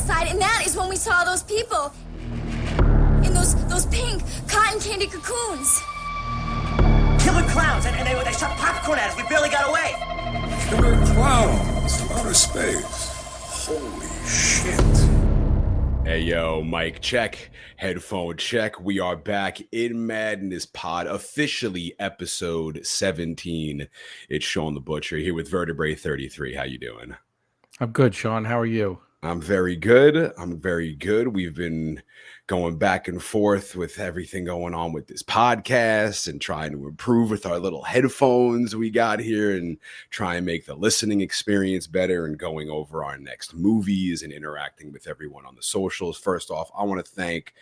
outside, and that is when we saw those people in those pink cotton candy cocoons. Killer clowns, and they shot popcorn at us. We barely got away. Killer clowns from outer space. Holy shit. Hey, yo, mic check, headphone check. We are back in Madness Pod, officially episode 17. It's Shawn the Butcher here with Vertebrae33. How you doing? I'm good, Shawn. How are you? I'm very good. We've been going back and forth with everything going on with this podcast and trying to improve with our little headphones we got here and try and make the listening experience better and going over our next movies and interacting with everyone on the socials. First off, I want to thank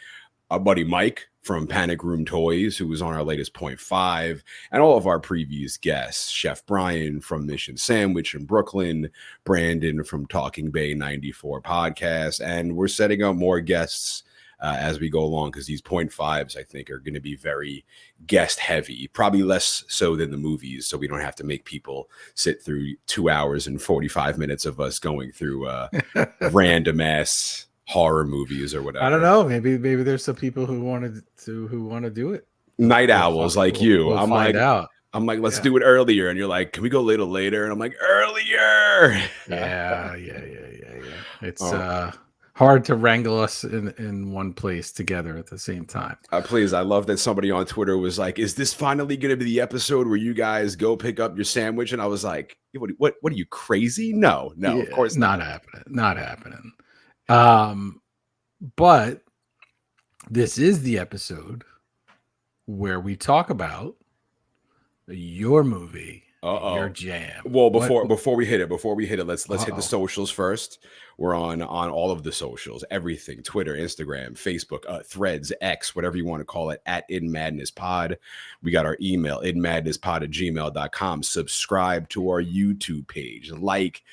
our buddy Mike from Panic Room Toys, who was on our latest 0.5, and all of our previous guests, Chef Brian from Mission Sandwich in Brooklyn, Brandon from Talking Bay 94 podcast, and we're setting up more guests as we go along because these 0.5s, I think, are going to be very guest heavy, probably less so than the movies, so we don't have to make people sit through 2 hours and 45 minutes of us going through random ass horror movies or whatever. I don't know. Maybe there's some people who want to do it. Night owls like you. We'll find out. I'm like, let's do it earlier, and you're like, can we go a little later? And I'm like, earlier. Yeah. It's hard to wrangle us in one place together at the same time. Please, I love that somebody on Twitter was like, is this finally going to be the episode where you guys go pick up your sandwich? And I was like, what are you, crazy? No, of course not happening. But this is the episode where we talk about your movie, your jam. Well, before we hit it, let's hit the socials first. We're on all of the socials, everything: Twitter, Instagram, Facebook, Threads, X, whatever you want to call it, at In Madness Pod. We got our email, inmadnesspod@gmail.com. Subscribe to our YouTube page, like,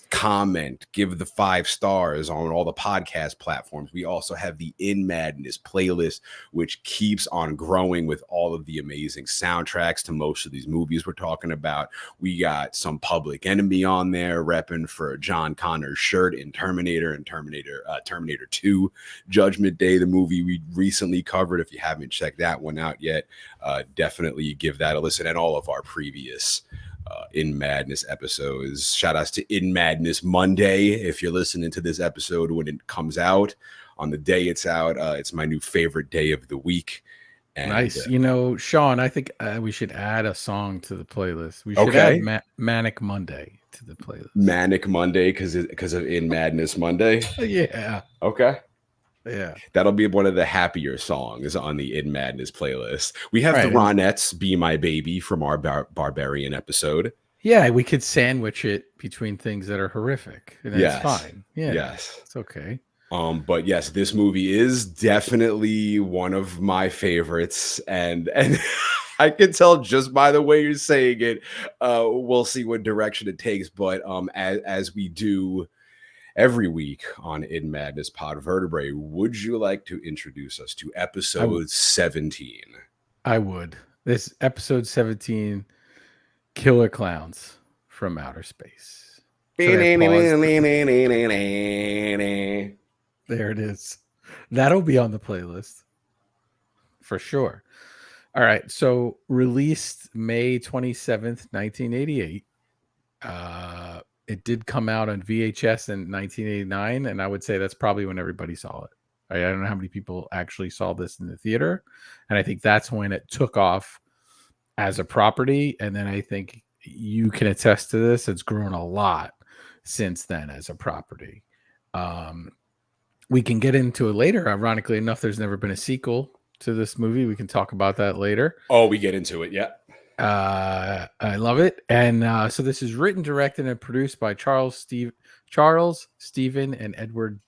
comment, give the 5 stars on all the podcast platforms. We also have the In Madness playlist, which keeps on growing with all of the amazing soundtracks to most of these movies we're talking about. We got some Public Enemy on there, repping for John Connor's shirt in Terminator and Terminator 2 Judgment Day, the movie we recently covered. If you haven't checked that one out yet, definitely give that a listen, and all of our previous In Madness episodes. Shout outs to In Madness Monday. If you're listening to this episode when it comes out, on the day it's out, it's my new favorite day of the week. And, nice. Shawn, I think we should add a song to the playlist. We should add Manic Monday to the playlist. Manic Monday because of In Madness Monday. Yeah. Okay. Yeah, that'll be one of the happier songs on the In Madness playlist. We have the Ronettes, Be My Baby, from our Barbarian episode. Yeah, we could sandwich it between things that are horrific. And that's fine. Yeah, yes, it's okay. But yes, this movie is definitely one of my favorites, and I can tell just by the way you're saying it. We'll see what direction it takes, but as we do every week on In Madness Pod, Vertebrae, would you like to introduce us to episode 17? I would. This episode 17, Killer Clowns from Outer Space. There it is. That'll be on the playlist for sure. All right. So released May 27th, 1988. It did come out on VHS in 1989, and I would say that's probably when everybody saw it. I don't know how many people actually saw this in the theater, and I think that's when it took off as a property. And then I think you can attest to this. It's grown a lot since then as a property. We can get into it later. Ironically enough, there's never been a sequel to this movie. We can talk about that later. Oh, we get into it, yeah. I love it. And so this is written, directed, and produced by Charles, Stephen, and Edward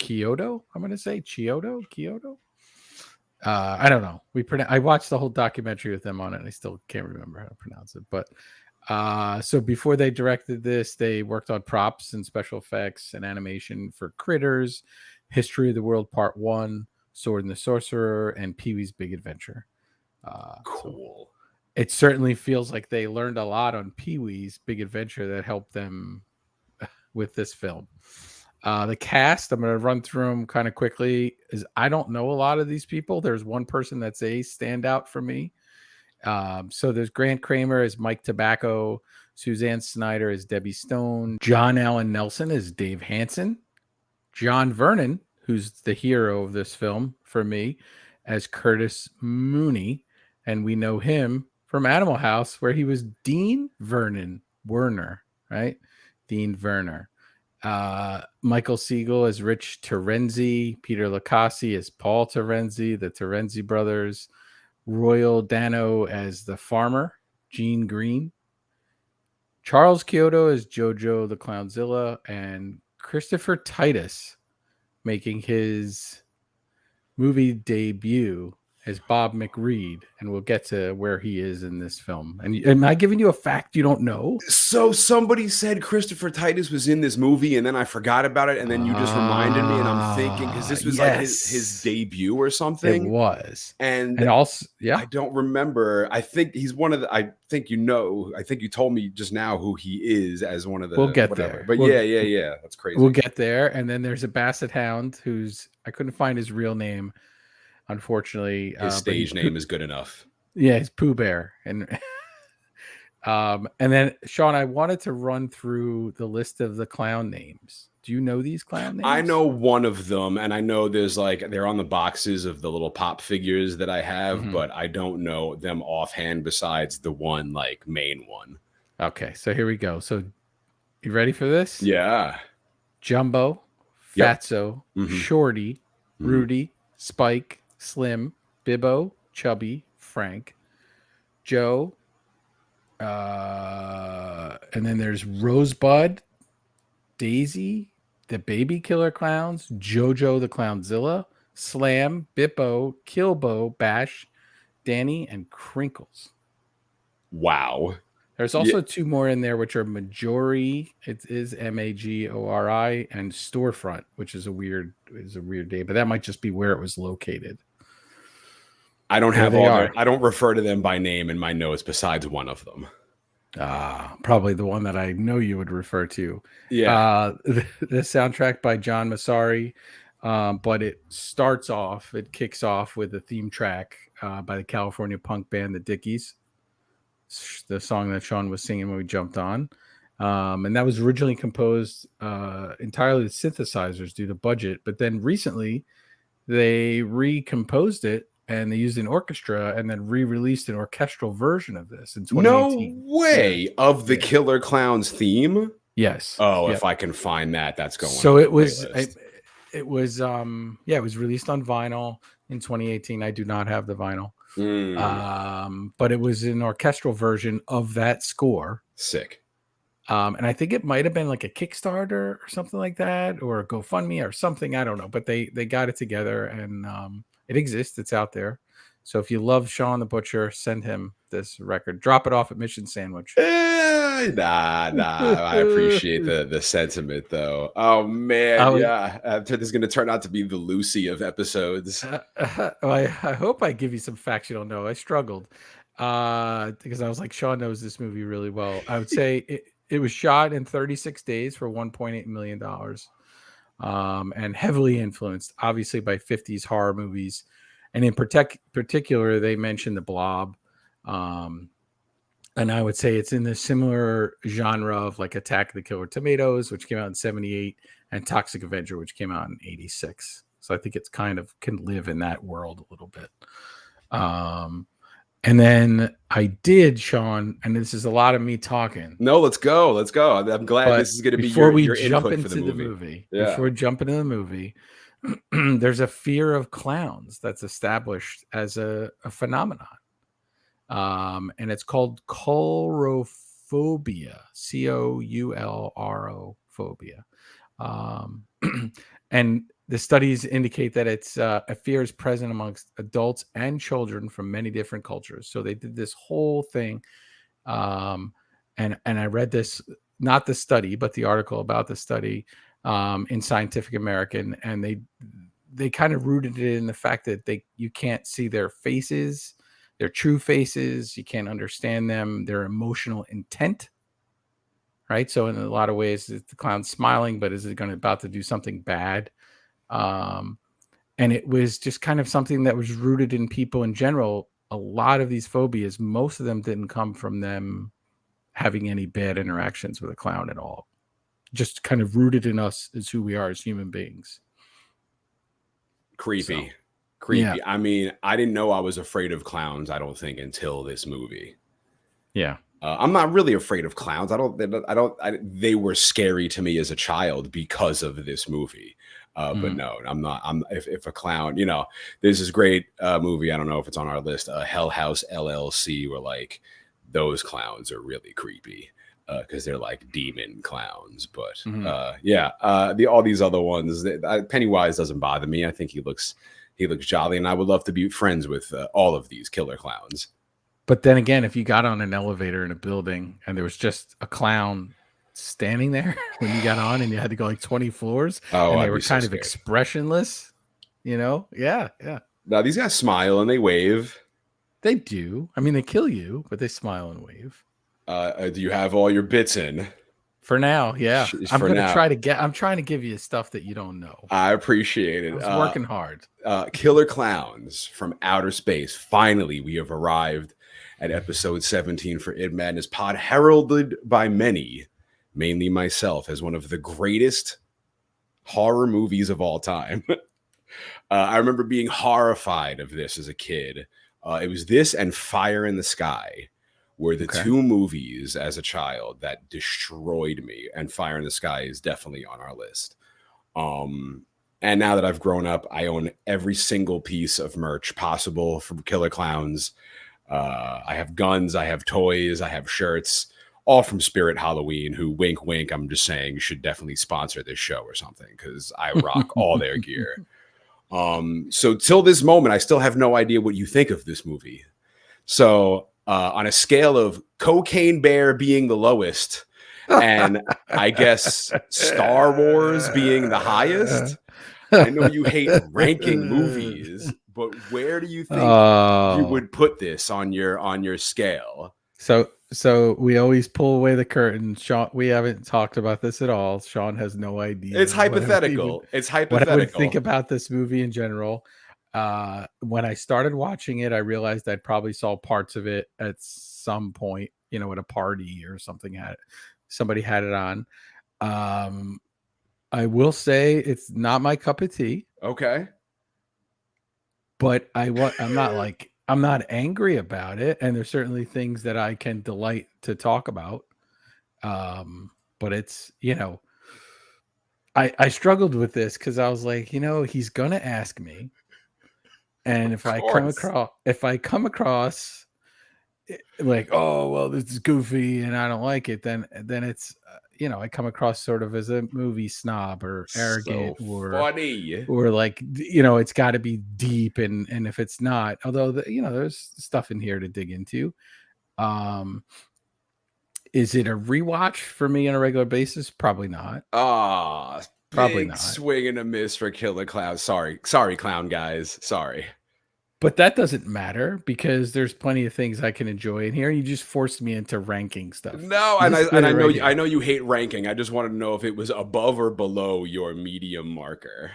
Chiodo. I'm going to say Chiodo. I don't know. I watched the whole documentary with them on it, and I still can't remember how to pronounce it. But so before they directed this, they worked on props and special effects and animation for Critters, History of the World Part 1, Sword and the Sorcerer, and Pee-wee's Big Adventure. Cool. So it certainly feels like they learned a lot on Pee-wee's Big Adventure that helped them with this film. The cast, I'm going to run through them kind of quickly. Is I don't know a lot of these people. There's one person that's a standout for me. So there's Grant Kramer as Mike Tobacco, Suzanne Snyder as Debbie Stone, John Allen Nelson as Dave Hansen, John Vernon, who's the hero of this film for me, as Curtis Mooney, and we know him from Animal House, where he was Dean Werner, right? Dean Werner. Michael Siegel as Rich Terenzi, Peter Lacassi as Paul Terenzi, the Terenzi brothers, Royal Dano as the farmer, Gene Green, Charles Kyoto as Jojo the Clownzilla, and Christopher Titus making his movie debut as Bob McReed, and we'll get to where he is in this film. And am I giving you a fact you don't know? So somebody said Christopher Titus was in this movie, and then I forgot about it, and then you just reminded me, and I'm thinking because this was like his debut or something. It was, and also, yeah, I don't remember. I think he's one of the. I think you told me just now who he is as one of the. We'll get there, but yeah, that's crazy. We'll get there, and then there's a Basset Hound who's I couldn't find his real name. Unfortunately, his stage name is good enough. Yeah, it's Pooh Bear, and then Shawn, I wanted to run through the list of the clown names. Do you know these clown names? I know one of them, and I know there's they're on the boxes of the little pop figures that I have, but I don't know them offhand. Besides the one main one. Okay, so here we go. So, you ready for this? Yeah. Jumbo, Fatso, Shorty, Rudy, Spike, Slim, Bibbo, Chubby, Frank, Joe, and then there's Rosebud, Daisy, the Baby Killer Clowns, Jojo the Clownzilla, Slam, Bippo, Kilbo, Bash, Danny, and Crinkles. Wow. There's also two more in there, which are Majori. It is Magori, and Storefront, which is a weird name, but that might just be where it was located. I don't have all. I don't refer to them by name in my notes besides one of them. Probably the one that I know you would refer to. Yeah. The soundtrack by John Massari, but it kicks off with a theme track by the California punk band the Dickies. The song that Shawn was singing when we jumped on. And that was originally composed entirely with synthesizers due to budget, but then recently they recomposed it and they used an orchestra and then re-released an orchestral version of this in 2018. No way. Of the Killer Clowns theme? Yes. Oh, if I can find that, that's going. So it was released on vinyl in 2018. I do not have the vinyl. But it was an orchestral version of that score. Sick. And I think it might have been like a Kickstarter or something like that, or a GoFundMe or something. I don't know, but they got it together, and it exists. It's out there. So if you love Shawn the Butcher, send him this record. Drop it off at Mission Sandwich. Nah. I appreciate the sentiment, though. Oh man, this is going to turn out to be the Lucy of episodes. I hope I give you some facts you don't know. I struggled because I was like, Shawn knows this movie really well. I would say it was shot in 36 days for $1.8 million, and heavily influenced, obviously, by 50s horror movies. And in particular, they mentioned The Blob. And I would say it's in the similar genre of like Attack of the Killer Tomatoes, which came out in 78, and Toxic Avenger, which came out in 86. So I think it's kind of can live in that world a little bit. And then I did, Shawn, and this is a lot of me talking. No, let's go. I'm glad this is going to be your input for the movie. Before we jump into the movie, there's a fear of clowns that's established as a phenomenon. And it's called coulrophobia, Coulro phobia. And the studies indicate that it's a fear is present amongst adults and children from many different cultures. So they did this whole thing. And I read this, not the study, but the article about the study in Scientific American. And they kind of rooted it in the fact that you can't see their faces, their true faces. You can't understand them, their emotional intent. right? So in a lot of ways, the clown's smiling, but is it going to about to do something bad? And it was just kind of something that was rooted in people in general. A lot of these phobias, most of them didn't come from them having any bad interactions with a clown at all. Just kind of rooted in us as who we are as human beings. Creepy. So, Creepy. yeah. I mean, I didn't know I was afraid of clowns, I don't think, until this movie. Yeah. I'm not really afraid of clowns. They were scary to me as a child because of this movie. But no, I'm not. If a clown, there's this great movie. I don't know if it's on our list. Hell House LLC, where like those clowns are really creepy because they're like demon clowns. But all these other ones, Pennywise doesn't bother me. I think he looks jolly, and I would love to be friends with all of these killer clowns. But then again, if you got on an elevator in a building and there was just a clown standing there when you got on and you had to go like 20 floors and they were kind of expressionless, Yeah. Now these guys smile and they wave. They do. I mean, they kill you, but they smile and wave. Do you have all your bits in? For now, yeah. I'm trying to give you stuff that you don't know. I appreciate it. I was working hard. Killer Clowns from Outer Space. Finally, we have arrived at episode 17 for Id Madness Pod, heralded by many, mainly myself, as one of the greatest horror movies of all time. I remember being horrified of this as a kid. It was this and Fire in the Sky were the two movies as a child that destroyed me, and Fire in the Sky is definitely on our list. And now that I've grown up, I own every single piece of merch possible from Killer Clowns. I have guns, I have toys, I have shirts, all from Spirit Halloween, who, wink, wink, I'm just saying, should definitely sponsor this show or something, because I rock all their gear. So till this moment, I still have no idea what you think of this movie. So on a scale of Cocaine Bear being the lowest, and I guess Star Wars being the highest, I know you hate ranking movies, but where do you think you would put this on your scale? So we always pull away the curtain. Shawn, we haven't talked about this at all. Shawn has no idea. It's hypothetical. What I would think about this movie in general. When I started watching it, I realized I'd probably saw parts of it at some point, at a party or something. Somebody had it on. I will say it's not my cup of tea. Okay. But I'm not angry about it. And there's certainly things that I can delight to talk about. But it's, I struggled with this because I was like, he's going to ask me. And if I come across like, oh, well, this is goofy and I don't like it, then it's, I come across sort of as a movie snob or arrogant or funny or like, it's got to be deep. And if it's not, although, there's stuff in here to dig into. Is it a rewatch for me on a regular basis? Probably not. Probably not. Swing and a miss for Killer Clowns. Sorry, clown guys. Sorry. But that doesn't matter because there's plenty of things I can enjoy in here. You just forced me into ranking stuff. No, I know you hate ranking. I just wanted to know if it was above or below your medium marker.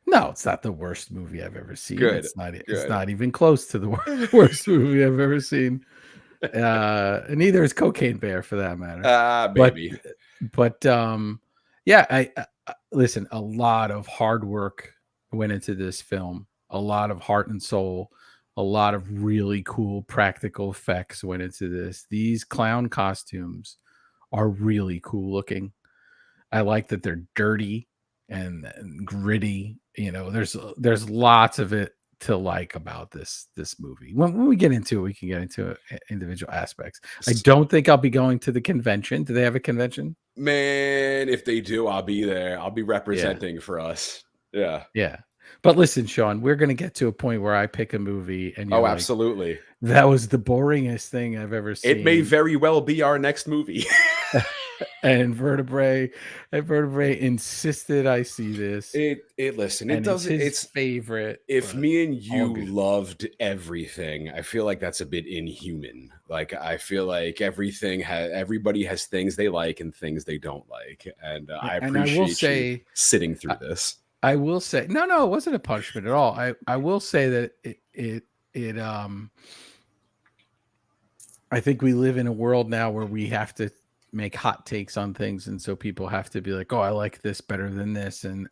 No, it's not the worst movie I've ever seen. Good. It's not even close to the worst movie I've ever seen. And neither is Cocaine Bear for that matter. Baby. But yeah, I listen, a lot of hard work went into this film. A lot of heart and soul, a lot of really cool practical effects went into this. These clown costumes are really cool looking. I like that they're dirty and gritty. There's lots of it to like about this movie. When we get into it, we can get into individual aspects. I don't think I'll be going to the convention. Do they have a convention? Man, if they do, I'll be there. I'll be representing for us. Yeah. Yeah. But listen, Shawn, we're going to get to a point where I pick a movie and you're absolutely. That was the boringest thing I've ever seen. It may very well be our next movie. and Vertebrae insisted I see this, Listen, it and it's doesn't. his It's favorite. if But me and all you good. loved everything, I feel like that's a bit inhuman. Like I feel like everybody has things they like and things they don't like, and Yeah, I and I will appreciate you say, sitting through this. I will say, no, it wasn't a punishment at all. I will say that it I think we live in a world now where we have to make hot takes on things, and so people have to be like, "Oh, I like this better than this," and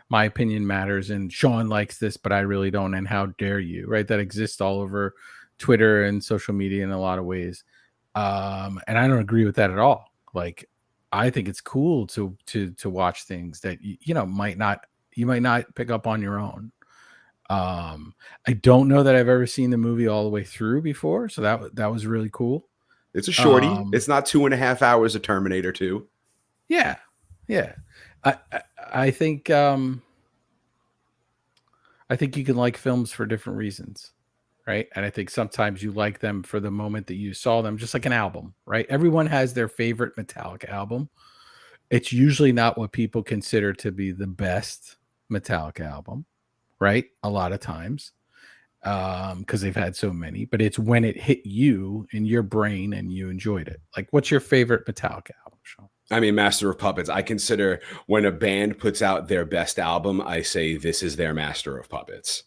my opinion matters, and Shawn likes this, but I really don't, and how dare you? Right? That exists all over Twitter and social media in a lot of ways, and I don't agree with that at all. Like, I think it's cool to watch things that you might not pick up on your own. I don't know that I've ever seen the movie all the way through before, so that was really cool. It's a shorty. Um, It's not 2.5 hours of Terminator 2. yeah, yeah. I I, I think I think you can like films for different reasons, right? And I think sometimes you like them for the moment that you saw them, just like an album, right? Everyone has their favorite Metallica album. It's usually not what people consider to be the best Metallica album, right? A lot of times. Because they've had so many, but it's when it hit you in your brain and you enjoyed it. Like, what's your favorite Metallica album, Sean? I mean, Master of Puppets. I consider when a band puts out their best album, I say this is their Master of Puppets.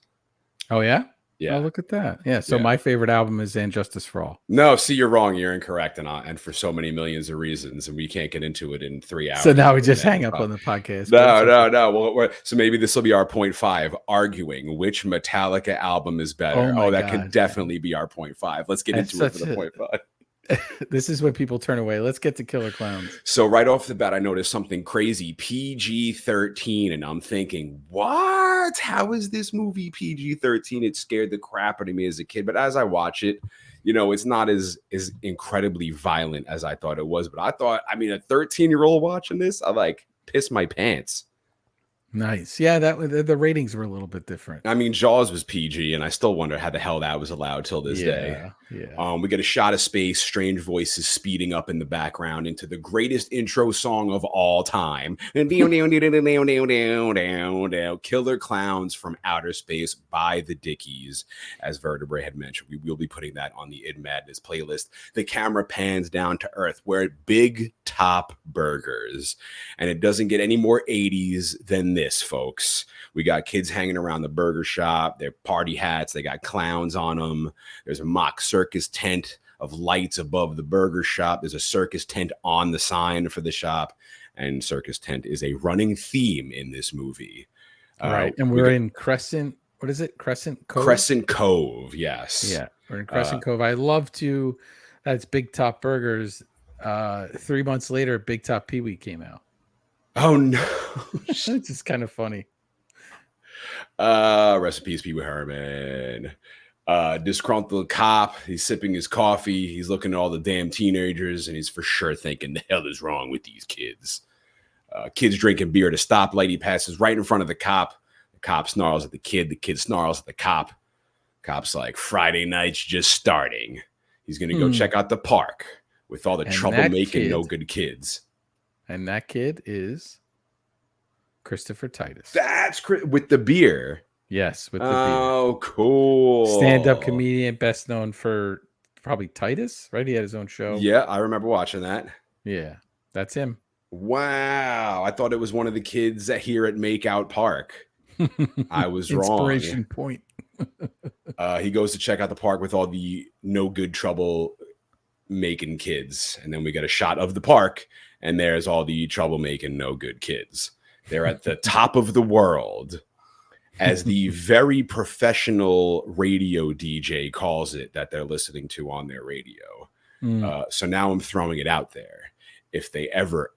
Oh yeah. Oh, Yeah, look at that. Yeah. So yeah. my favorite album is "And Justice for All." No, see, you're wrong. You're incorrect, and for so many millions of reasons, and we can't get into it in 3 hours. So now we just hang up on the podcast. No. Well, so maybe this will be our point five, arguing which Metallica album is better. Oh my That could God, definitely be our point five. Let's get That's into it for such the a- point five. This is when people turn away. Let's get to Killer Clowns. So right off the bat, I noticed something crazy, PG-13, and I'm thinking, what? How is this movie PG-13? It scared the crap out of me as a kid, but as I watch it, it's not as incredibly violent as I thought it was. But I thought, I mean, a 13-year-old watching this, I like piss my pants. Nice. Yeah, the ratings were a little bit different. I mean, Jaws was PG, and I still wonder how the hell that was allowed till this day. Yeah. We get a shot of space, strange voices speeding up in the background into the greatest intro song of all time. Killer Clowns from Outer Space by the Dickies. As Vertebrae had mentioned, we will be putting that on the In Madness playlist. The camera pans down to Earth. We're at Big Top Burgers, and it doesn't get any more 80s than this, folks. We got kids hanging around the burger shop. They're party hats. They got clowns on them. There's a mock circus tent of lights above the burger shop. There's a circus tent on the sign for the shop, and circus tent is a running theme in this movie. Right. And we're in Crescent. What is it? Crescent Cove? Crescent Cove, yes. Yeah, we're in Crescent Cove. I love to. That's Big Top Burgers. 3 months later, Big Top Pee Wee came out. Oh no. It's just kind of funny. Rest in peace, Pee Wee Herman. Disgruntled cop. He's sipping his coffee. He's looking at all the damn teenagers, and he's for sure thinking, the hell is wrong with these kids? Kids drinking beer at a stoplight. He passes right in front of the cop. The cop snarls at the kid. The kid snarls at the cop. Cop's like, Friday night's just starting. He's going to go check out the park with all the troublemaking, no good kids. And that kid is Christopher Titus. That's with the beer. Yes, with the beer. Oh, cool. Stand-up comedian, best known for probably Titus, right? He had his own show. Yeah, I remember watching that. Yeah, that's him. Wow. I thought it was one of the kids here at Makeout Park. I was wrong. Inspiration point. He goes to check out the park with all the no good trouble making kids. And then we get a shot of the park, and there's all the troublemaking no good kids. They're at the top of the world, as the very professional radio DJ calls it that they're listening to on their radio. So now I'm throwing it out there. If they ever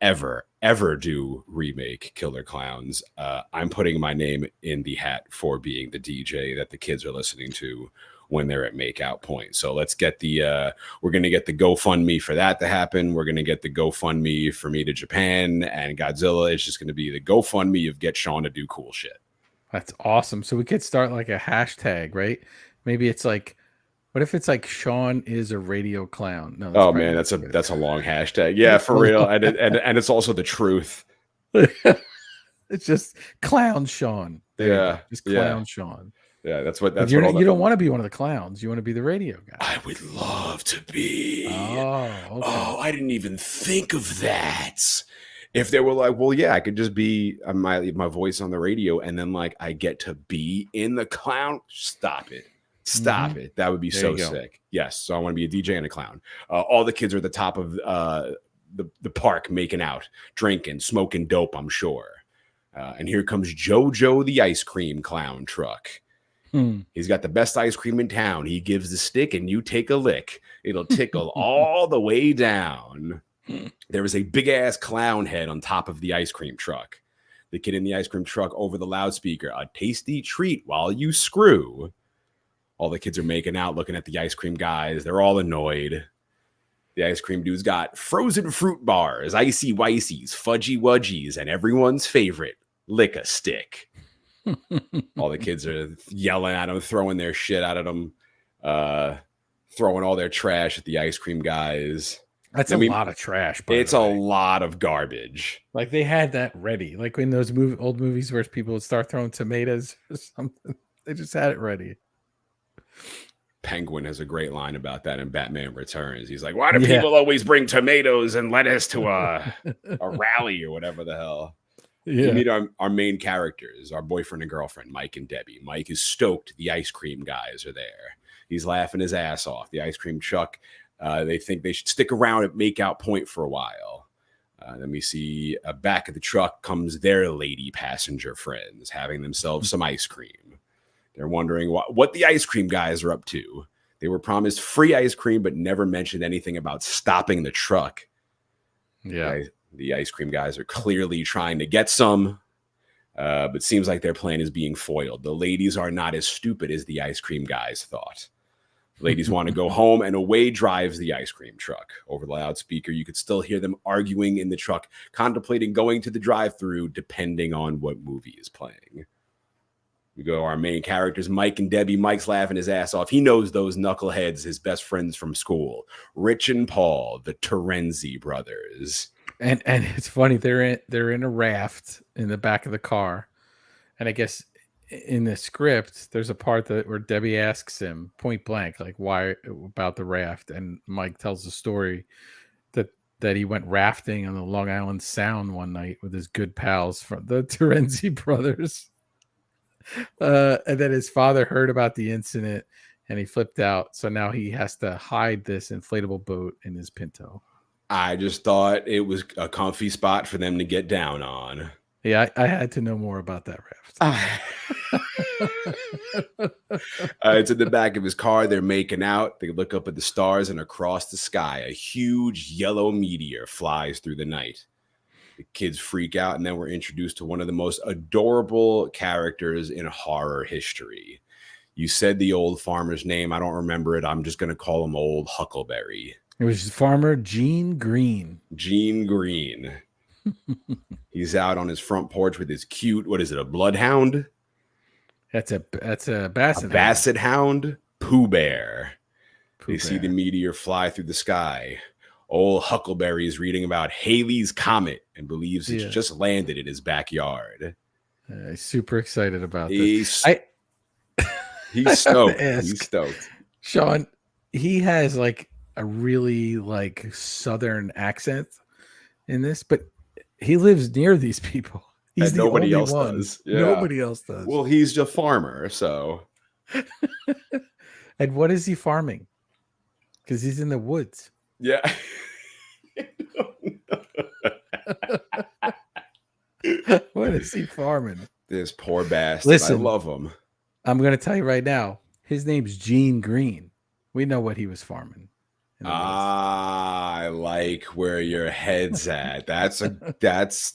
do remake Killer Clowns, I'm putting my name in the hat for being the DJ that the kids are listening to when they're at Makeout Point. So let's get we're going to get the GoFundMe for that to happen. We're going to get the GoFundMe for me to Japan, and Godzilla is just going to be the GoFundMe of get Shawn to do cool shit. That's awesome. So we could start like a hashtag, right? Maybe it's like What if it's like Shawn is a radio clown? No, that's Oh probably man, not good. that's a long hashtag. Yeah, for real. And it's also the truth. It's just clown Shawn. There you go. Yeah. Just Yeah. clown Shawn. Yeah, that's But what you all that. don't want to be one of the clowns. You want to be the radio guy. I would love to be. Oh, okay. Oh, I didn't even think of that. If they were like, well, yeah, I could just be my voice on the radio, and then like I get to be in the clown. Stop it. Stop it. That would be There so you go. sick. Yes. So I want to be a DJ and a clown. All the kids are at the top of the park making out, drinking, smoking dope, I'm sure. And here comes JoJo the ice cream clown truck. He's got the best ice cream in town. He gives the stick and you take a lick. It'll tickle all the way down. There is a big ass clown head on top of the ice cream truck. The kid in the ice cream truck over the loudspeaker. A tasty treat while you screw. All the kids are making out, looking at the ice cream guys. They're all annoyed. The ice cream dude's got frozen fruit bars, icy wicies, fudgy wudgies, and everyone's favorite, lick a stick. All the kids are yelling at him, throwing their shit out at him, throwing all their trash at the ice cream guys. That's a lot of trash. It's a lot of garbage. Like they had that ready. Like in those old movies where people would start throwing tomatoes or something. They just had it ready. Penguin has a great line about that in Batman Returns. He's like, why do people always bring tomatoes and lettuce to a rally or whatever the hell? Yeah. You meet our main characters, our boyfriend and girlfriend, Mike and Debbie. Mike is stoked the ice cream guys are there. He's laughing his ass off. The ice cream truck, they think they should stick around at Makeout Point for a while. Then we see back of the truck comes their lady passenger friends having themselves some ice cream. They're wondering what the ice cream guys are up to. They were promised free ice cream, but never mentioned anything about stopping the truck. Yeah. The ice cream guys are clearly trying to get some, but seems like their plan is being foiled. The ladies are not as stupid as the ice cream guys thought. Ladies want to go home, and away drives the ice cream truck. Over the loudspeaker, you could still hear them arguing in the truck, contemplating going to the drive-thru, depending on what movie is playing. We go to our main characters, Mike and Debbie. Mike's laughing his ass off. He knows those knuckleheads, his best friends from school. Rich and Paul, the Terenzi brothers. And it's funny, they're in a raft in the back of the car. And I guess in the script, there's a part where Debbie asks him point blank, like, why about the raft? And Mike tells the story that he went rafting on the Long Island Sound one night with his good pals from the Terenzi brothers. And then his father heard about the incident and he flipped out. So now he has to hide this inflatable boat in his Pinto. I just thought it was a comfy spot for them to get down on. Yeah, I had to know more about that raft. It's in the back of his car. They're making out. They look up at the stars, and across the sky, a huge yellow meteor flies through the night. The kids freak out, and then we're introduced to one of the most adorable characters in horror history. You said the old farmer's name. I don't remember it. I'm just going to call him Old Huckleberry. It was Farmer Gene Green. Gene Green. He's out on his front porch with his cute, what is it, a bloodhound? That's a basset. Basset hound. Pooh Bear. They see the meteor fly through the sky. Old Huckleberry is reading about Halley's Comet and believes it's just landed in his backyard. He's super excited about this. He's stoked. He's stoked. Shawn, he has like a really like Southern accent in this, but he lives near these people. He's the nobody only else one. does. Yeah. Nobody else does. Well, he's a farmer, so. And what is he farming? Because he's in the woods. Yeah. What is he farming? This poor bastard. Listen, I love him. I'm going to tell you right now. His name's Gene Green. We know what he was farming. I like where your head's at. That's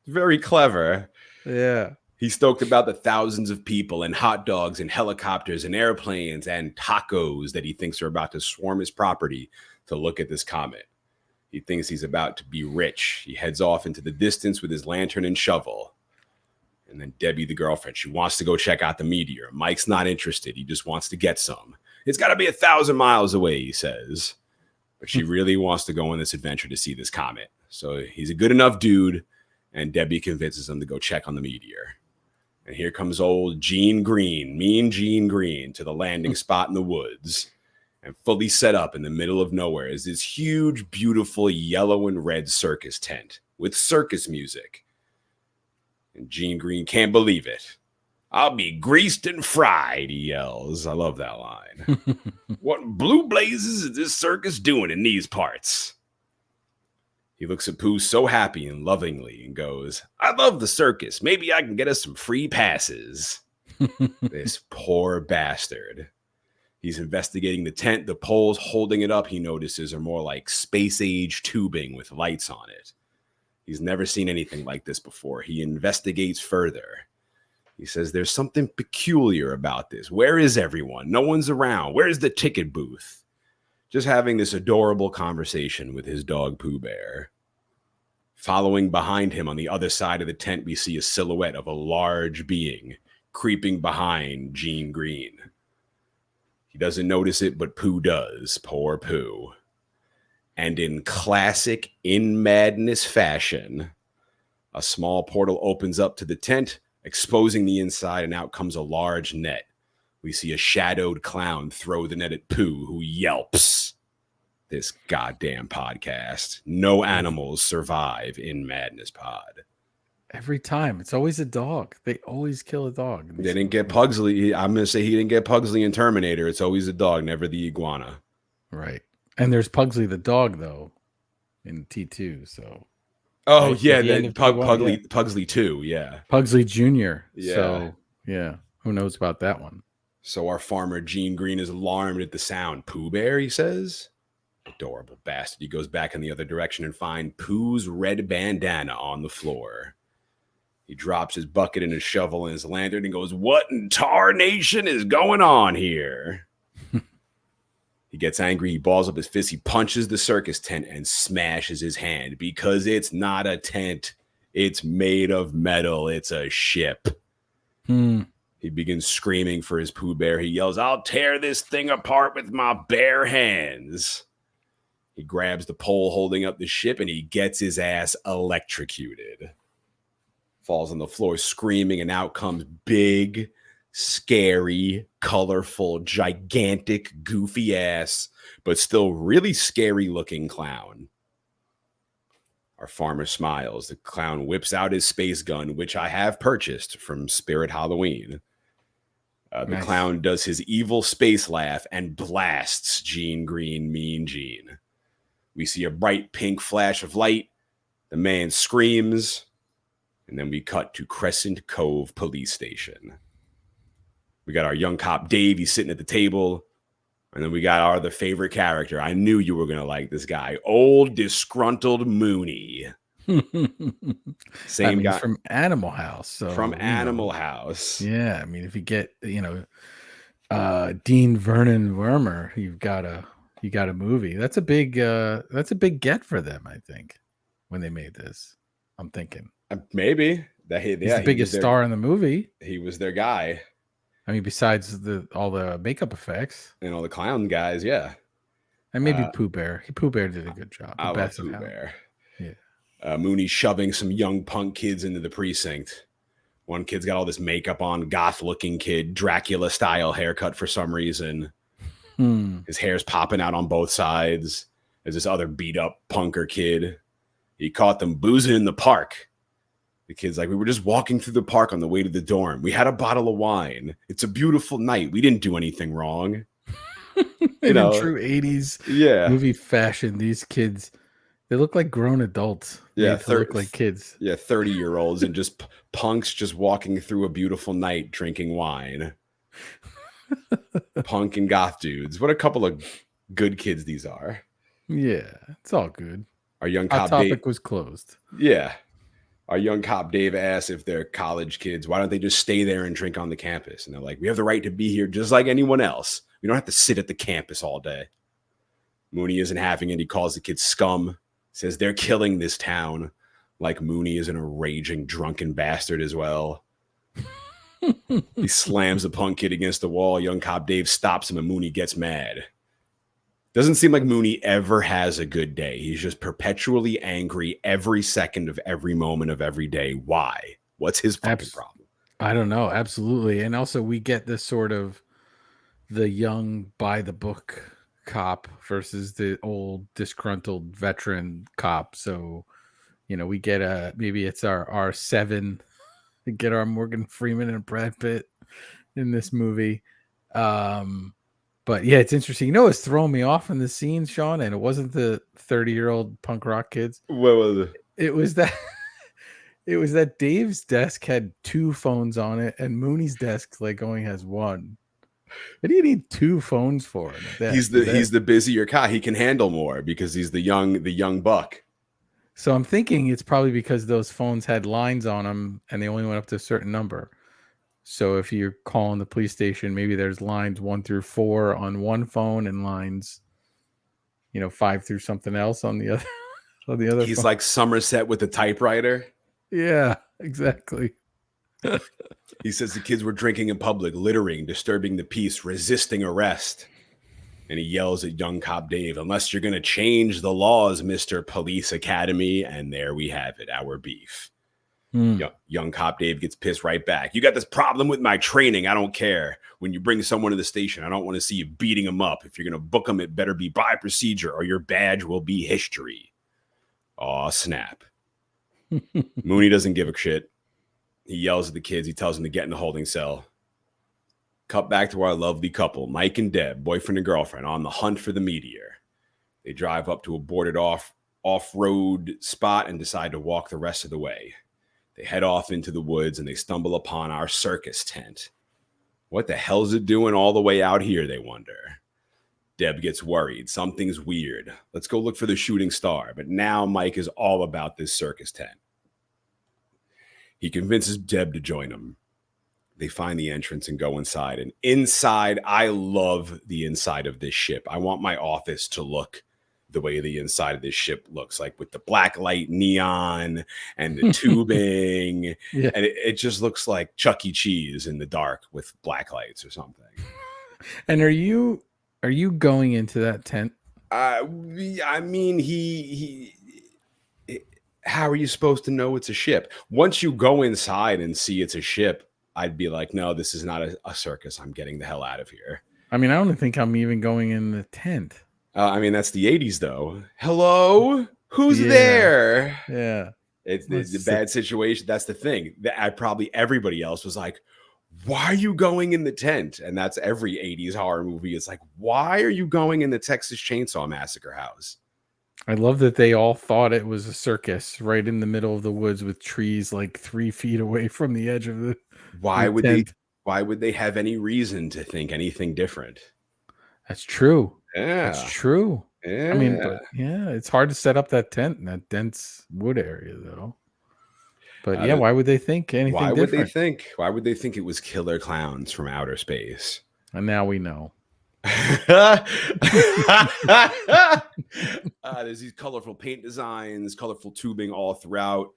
very clever. Yeah. He's stoked about the thousands of people and hot dogs and helicopters and airplanes and tacos that he thinks are about to swarm his property to look at this comet. He thinks he's about to be rich. He heads off into the distance with his lantern and shovel. And then Debbie, the girlfriend, she wants to go check out the meteor. Mike's not interested. He just wants to get some. It's got to be 1,000 miles away, he says. But she really wants to go on this adventure to see this comet. So he's a good enough dude, and Debbie convinces him to go check on the meteor. And here comes old Gene Green, mean Gene Green, to the landing spot in the woods. And fully set up in the middle of nowhere is this huge, beautiful yellow and red circus tent with circus music. And Gene Green can't believe it. I'll be greased and fried, he yells. I love that line. What blue blazes is this circus doing in these parts? He looks at Pooh so happy and lovingly and goes, I love the circus. Maybe I can get us some free passes. This poor bastard. He's investigating the tent. The poles holding it up, he notices, are more like space-age tubing with lights on it. He's never seen anything like this before. He investigates further. He says, there's something peculiar about this. Where is everyone? No one's around. Where's the ticket booth? Just having this adorable conversation with his dog, Pooh Bear. Following behind him on the other side of the tent, we see a silhouette of a large being creeping behind Gene Green. He doesn't notice it, but Pooh does. Poor Pooh. And in classic In Madness fashion, a small portal opens up to the tent, exposing the inside, and out comes a large net. We see a shadowed clown throw the net at Pooh, who yelps. This goddamn podcast. No animals survive in Madness Pod. Every time. It's always a dog. They always kill a dog. They didn't get Pugsley. I'm going to say he didn't get Pugsley in Terminator. It's always a dog, never the iguana. Right. And there's Pugsley the dog, though, in T2. So. Oh, right? yeah. The Pugsley 2. Yeah. Pugsley Jr. Yeah. So, yeah. Who knows about that one? So our farmer, Gene Green, is alarmed at the sound. Pooh Bear, he says. Adorable bastard. He goes back in the other direction and finds Pooh's red bandana on the floor. He drops his bucket and his shovel and his lantern and goes, what in tarnation is going on here? He gets angry. He balls up his fist. He punches the circus tent and smashes his hand because it's not a tent. It's made of metal. It's a ship. He begins screaming for his Pooh Bear. He yells, I'll tear this thing apart with my bare hands. He grabs the pole holding up the ship and he gets his ass electrocuted. Falls on the floor screaming, and out comes big, scary, colorful, gigantic, goofy ass, but still really scary looking clown. Our farmer smiles. The clown whips out his space gun, which I have purchased from Spirit Halloween. The clown does his evil space laugh and blasts Gene Green, Mean Gene. We see a bright pink flash of light. The man screams. And then we cut to Crescent Cove Police Station. We got our young cop Dave. He's sitting at the table. And then we got our other favorite character. I knew you were going to like this guy. Old disgruntled Mooney. Same guy from Animal House. So, from Animal House. Yeah. I mean, if you get, Dean Vernon Wormer, you got a movie. That's a big get for them, I think, when they made this. I'm thinking. Maybe. He's the biggest star in the movie. He was their guy. I mean, besides all the makeup effects. And all the clown guys, yeah. And maybe Pooh Bear. Pooh Bear did a good job. I love Pooh Bear. Yeah. Mooney shoving some young punk kids into the precinct. One kid's got all this makeup on, goth-looking kid, Dracula-style haircut for some reason. His hair's popping out on both sides. There's this other beat-up punker kid. He caught them boozing in the park. The kid's like, we were just walking through the park on the way to the dorm. We had a bottle of wine. It's a beautiful night. We didn't do anything wrong. In true 80s movie fashion, these kids, they look like grown adults. Yeah, they look like kids. Yeah, 30-year-olds and just punks just walking through a beautiful night drinking wine. Punk and goth dudes. What a couple of good kids these are. Yeah, it's all good. Our young cop topic was closed. Yeah. Our young cop Dave asks if they're college kids, why don't they just stay there and drink on the campus? And they're like, we have the right to be here just like anyone else. We don't have to sit at the campus all day. Mooney isn't having it. He calls the kids scum. Says they're killing this town. Like Mooney isn't a raging drunken bastard as well. He slams the punk kid against the wall. Young cop Dave stops him and Mooney gets mad. Doesn't seem like Mooney ever has a good day. He's just perpetually angry every second of every moment of every day. Why? What's his fucking problem? I don't know. Absolutely. And also we get this sort of the young by the book cop versus the old disgruntled veteran cop. So, we get maybe it's our R7. We get our Morgan Freeman and Brad Pitt in this movie. But yeah, it's interesting. What's throwing me off in the scene, Shawn? And it wasn't the 30-year-old punk rock kids. What was it? It was that Dave's desk had 2 phones on it, and Mooney's desk only has 1. What do you need 2 phones for? He's the busier guy. He can handle more because he's the young buck. So I'm thinking it's probably because those phones had lines on them, and they only went up to a certain number. So if you're calling the police station, maybe there's lines 1 through 4 on one phone and lines, 5 through something else on the other. On the other. He's phone. like Somerset with the typewriter. Yeah, exactly. He says the kids were drinking in public, littering, disturbing the peace, resisting arrest. And he yells at young cop Dave, unless you're going to change the laws, Mr. Police Academy. And there we have it, our beef. Young cop Dave gets pissed right back. You got this problem with my training. I don't care. When you bring someone to the station, I don't want to see you beating them up. If you're going to book them, it better be by procedure or your badge will be history. Aw, snap. Mooney doesn't give a shit. He yells at the kids. He tells them to get in the holding cell. Cut back to our lovely couple, Mike and Deb, boyfriend and girlfriend, on the hunt for the meteor. They drive up to a boarded off-road spot and decide to walk the rest of the way. They head off into the woods and they stumble upon our circus tent. What the hell's it doing all the way out here, they wonder. Deb gets worried. Something's weird. Let's go look for the shooting star. But now Mike is all about this circus tent. He convinces Deb to join him. They find the entrance and go inside. And inside, I love the inside of this ship. I want my office to look the way the inside of this ship looks, like with the black light neon and the tubing. Yeah. And it just looks like Chuck E. Cheese in the dark with black lights or something. And are you going into that tent? I mean, how are you supposed to know it's a ship? Once you go inside and see it's a ship, I'd be like, no, this is not a circus. I'm getting the hell out of here. I mean, I don't think I'm even going in the tent. I mean, that's the 80s, though. Hello? Who's there? Yeah. It's a bad situation. That's the thing. Everybody else was like, why are you going in the tent? And that's every 80s horror movie. It's like, why are you going in the Texas Chainsaw Massacre house? I love that they all thought it was a circus right in the middle of the woods with trees 3 feet away from the edge of the Why would tent. Why would they have any reason to think anything different? That's true. Yeah. That's true. Yeah. I mean, but yeah, it's hard to set up that tent in that dense wood area, though. But yeah, why would they think anything different? Why would they think it was killer clowns from outer space? And now we know. There's these colorful paint designs, colorful tubing all throughout.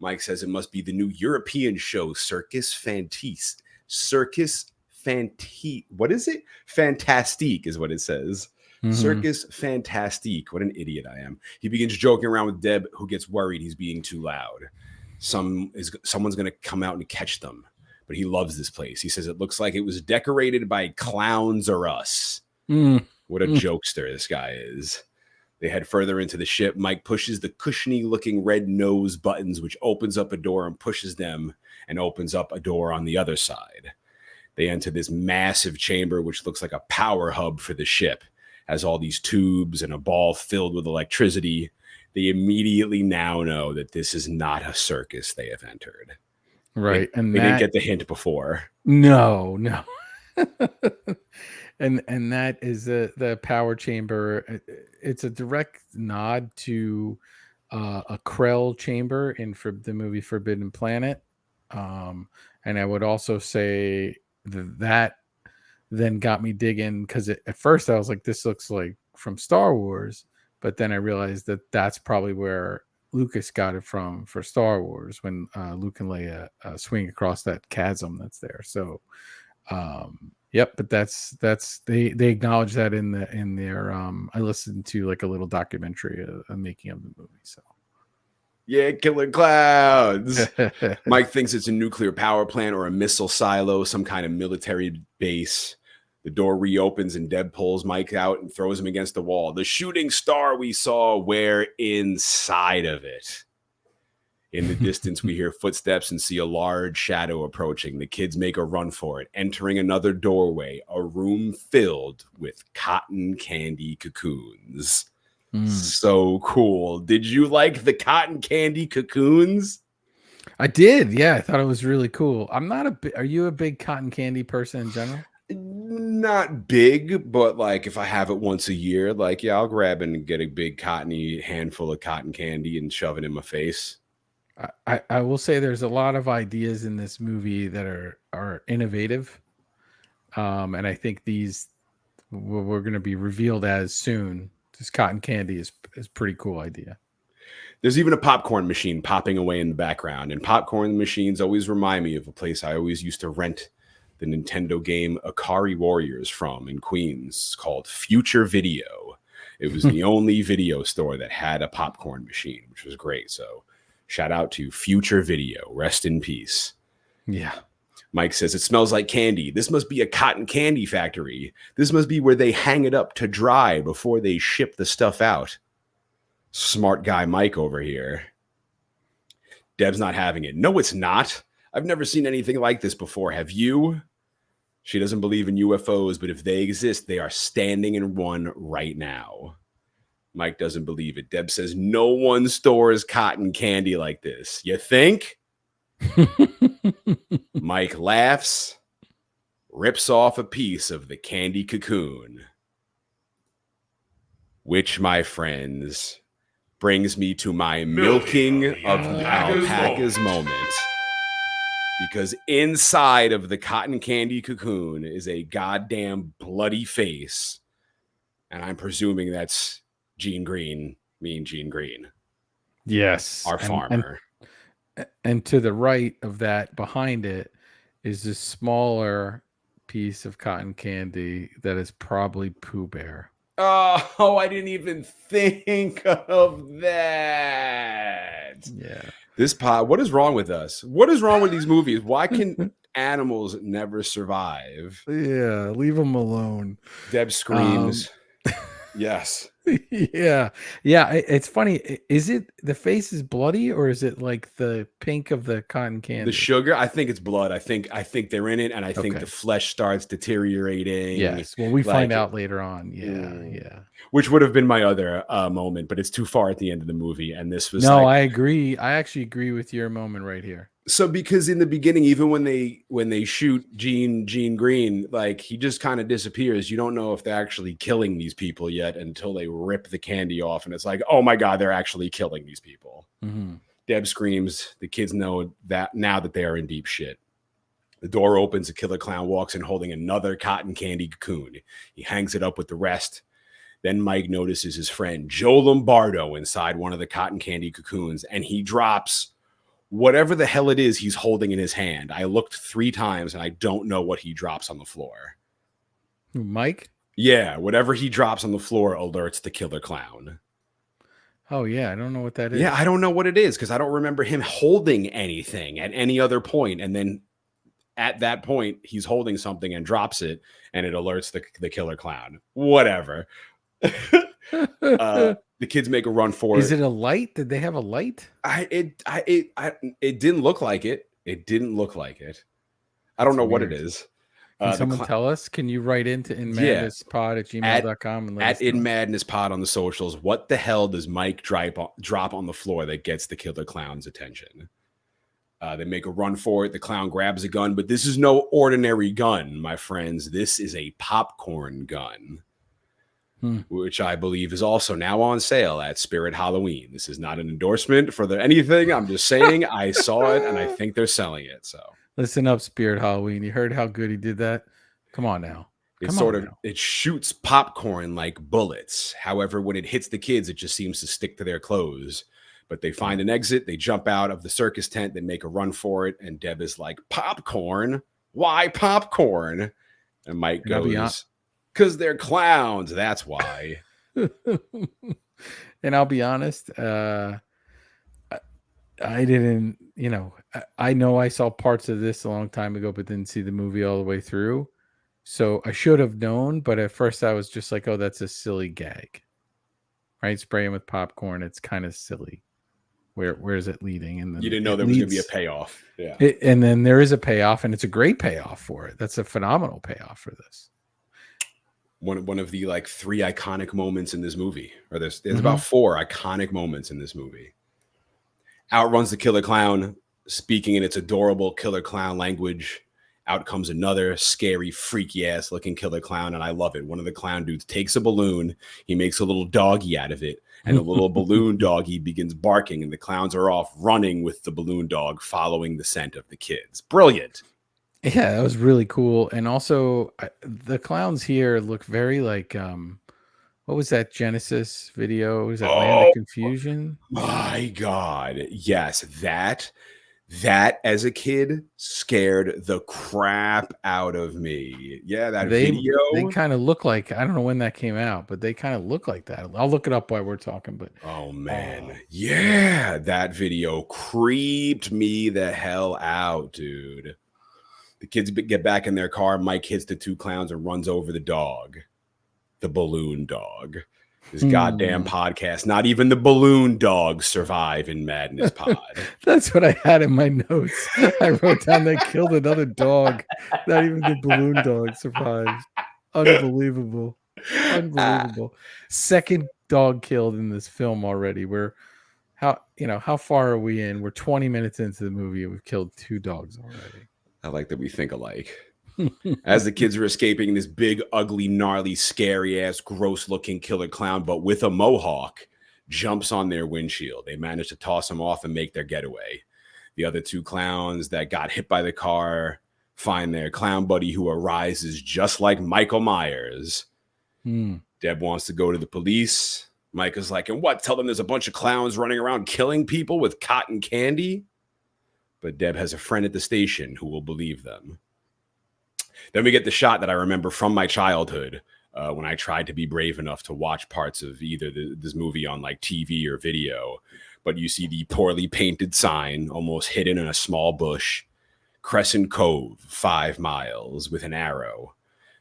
Mike says it must be the new European show, Circus Fantastique. What is it? Fantastique is what it says. Mm-hmm. Circus Fantastique. What an idiot I am. He begins joking around with Deb, who gets worried he's being too loud. Someone's going to come out and catch them. But he loves this place. He says it looks like it was decorated by Clowns or Us. What a jokester this guy is. They head further into the ship. Mike pushes the cushiony-looking red nose buttons, which opens up a door and pushes them and opens up a door on the other side. They enter this massive chamber, which looks like a power hub for the ship. Has all these tubes and a ball filled with electricity. They immediately now know that this is not a circus they have entered. Right. And we didn't get the hint before. No. and that is the power chamber. It's a direct nod to a Krell chamber in the movie Forbidden Planet. And I would also say that then got me digging, because at first I was like, this looks like from Star Wars. But then I realized that that's probably where Lucas got it from for Star Wars when Luke and Leia swing across that chasm that's there. So, yep. But that's they acknowledge that in their I listened to like a little documentary of making of the movie. So. Yeah, killer clowns. Mike thinks it's a nuclear power plant or a missile silo, some kind of military base. The door reopens and Deb pulls Mike out and throws him against the wall. The shooting star we saw, where inside of it? In the distance, we hear footsteps and see a large shadow approaching. The kids make a run for it, entering another doorway, a room filled with cotton candy cocoons. So cool. Did you like the cotton candy cocoons? I did. Yeah, I thought it was really cool. I'm not are you a big cotton candy person in general? Not big, but like if I have it once a year, like yeah, I'll grab and get a big cottony handful of cotton candy and shove it in my face. I will say there's a lot of ideas in this movie that are innovative. And I think these we're going to be revealed as soon. This cotton candy is pretty cool idea. There's even a popcorn machine popping away in the background, and popcorn machines always remind me of a place I always used to rent the Nintendo game Akari Warriors from in Queens called Future Video. It was the only video store that had a popcorn machine, which was great. So shout out to Future Video. Rest in peace. Yeah. Mike says, it smells like candy. This must be a cotton candy factory. This must be where they hang it up to dry before they ship the stuff out. Smart guy Mike over here. Deb's not having it. No, it's not. I've never seen anything like this before. Have you? She doesn't believe in UFOs, but if they exist, they are standing in one right now. Mike doesn't believe it. Deb says, no one stores cotton candy like this. You think? Mike laughs, rips off a piece of the candy cocoon, which, my friends, brings me to my milking of the alpacas moment. Because inside of the cotton candy cocoon is a goddamn bloody face. And I'm presuming that's Gene Green, Gene Green. Yes. Our farmer. And to the right of that, behind it, is this smaller piece of cotton candy that is probably Pooh Bear. Oh, I didn't even think of that. Yeah. This pod, what is wrong with us? What is wrong with these movies? Why can animals never survive? Yeah, leave them alone. Deb screams. Yes. Yeah. It's funny. Is it the face is bloody, or is it like the pink of the cotton candy? The sugar. I think it's blood. I think they're in it, and I think the flesh starts deteriorating. Yes. Well, we find out later on. Yeah. Which would have been my other moment, but it's too far at the end of the movie, and this was. No, I agree. I actually agree with your moment right here. So because in the beginning, even when they shoot Gene Green, like he just kind of disappears. You don't know if they're actually killing these people yet until they rip the candy off, and it's like, oh my god, they're actually killing these people. Mm-hmm. Deb screams. The kids know that now that they are in deep shit. The door opens. A killer clown walks in holding another cotton candy cocoon. He hangs it up with the rest. Then Mike notices his friend Joe Lombardo inside one of the cotton candy cocoons, and he drops whatever the hell it is he's holding in his hand. I looked 3 times and I don't know what he drops on the floor. Mike? Yeah, whatever he drops on the floor alerts the killer clown. Oh, yeah, I don't know what that is. Yeah, I don't know what it is because I don't remember him holding anything at any other point. And then at that point, he's holding something and drops it, and it alerts the killer clown. Whatever. The kids make a run for it. Is it a light? Did they have a light? It didn't look like it. It didn't look like it. I don't know what it is. Can someone tell us? Can you write into inmadnesspod@gmail.com and let us know? inmadnesspod on the socials? What the hell does Mike drop on the floor that gets the killer clown's attention? They make a run for it. The clown grabs a gun, but this is no ordinary gun, my friends. This is a popcorn gun. Which I believe is also now on sale at Spirit Halloween. This is not an endorsement for anything. I'm just saying I saw it and I think they're selling it. So listen up, Spirit Halloween. You heard how good he did that? Come on now. It shoots popcorn like bullets. However, when it hits the kids, it just seems to stick to their clothes. But they find an exit. They jump out of the circus tent. They make a run for it. And Deb is like, popcorn? Why popcorn? And Mike goes, because they're clowns. That's why. And I'll be honest, I didn't, I know I saw parts of this a long time ago, but didn't see the movie all the way through. So I should have known, but at first I was just like, oh, that's a silly gag. Right? Spraying with popcorn, it's kind of silly. Where is it leading? And then you didn't know there was going to be a payoff. Yeah. And then there is a payoff, and it's a great payoff for it. That's a phenomenal payoff for this. One of the like 3 iconic moments in this movie, or there's about 4 iconic moments in this movie. Out runs the killer clown, speaking in its adorable killer clown language. Out comes another scary, freaky ass looking killer clown, and I love it. One of the clown dudes takes a balloon, he makes a little doggy out of it, and the little balloon doggy begins barking, and the clowns are off running with the balloon dog, following the scent of the kids. Brilliant. Yeah, that was really cool. And also, the clowns here look very like, what was that Genesis video? Was that Land of Confusion? My God. Yes, that as a kid scared the crap out of me. Yeah, that video. They kind of look like, I don't know when that came out, but they kind of look like that. I'll look it up while we're talking. But oh man, yeah, that video creeped me the hell out, dude. The kids get back in their car. Mike hits the 2 clowns and runs over the dog, the balloon dog. This goddamn podcast. Not even the balloon dogs survive in Madness Pod. That's what I had in my notes. I wrote down they killed another dog. Not even the balloon dog survives. Unbelievable. Unbelievable. Second dog killed in this film already. How far are we in? We're 20 minutes into the movie and we've killed 2 dogs already. I like that we think alike. As the kids are escaping, this big, ugly, gnarly, scary-ass, gross-looking killer clown, but with a mohawk, jumps on their windshield. They manage to toss him off and make their getaway. The other 2 clowns that got hit by the car find their clown buddy, who arises just like Michael Myers. Deb wants to go to the police. Mike is like, and what? Tell them there's a bunch of clowns running around killing people with cotton candy? But Deb has a friend at the station who will believe them. Then we get the shot that I remember from my childhood when I tried to be brave enough to watch parts of either this movie on like TV or video. But you see the poorly painted sign almost hidden in a small bush, Crescent Cove, 5 miles, with an arrow.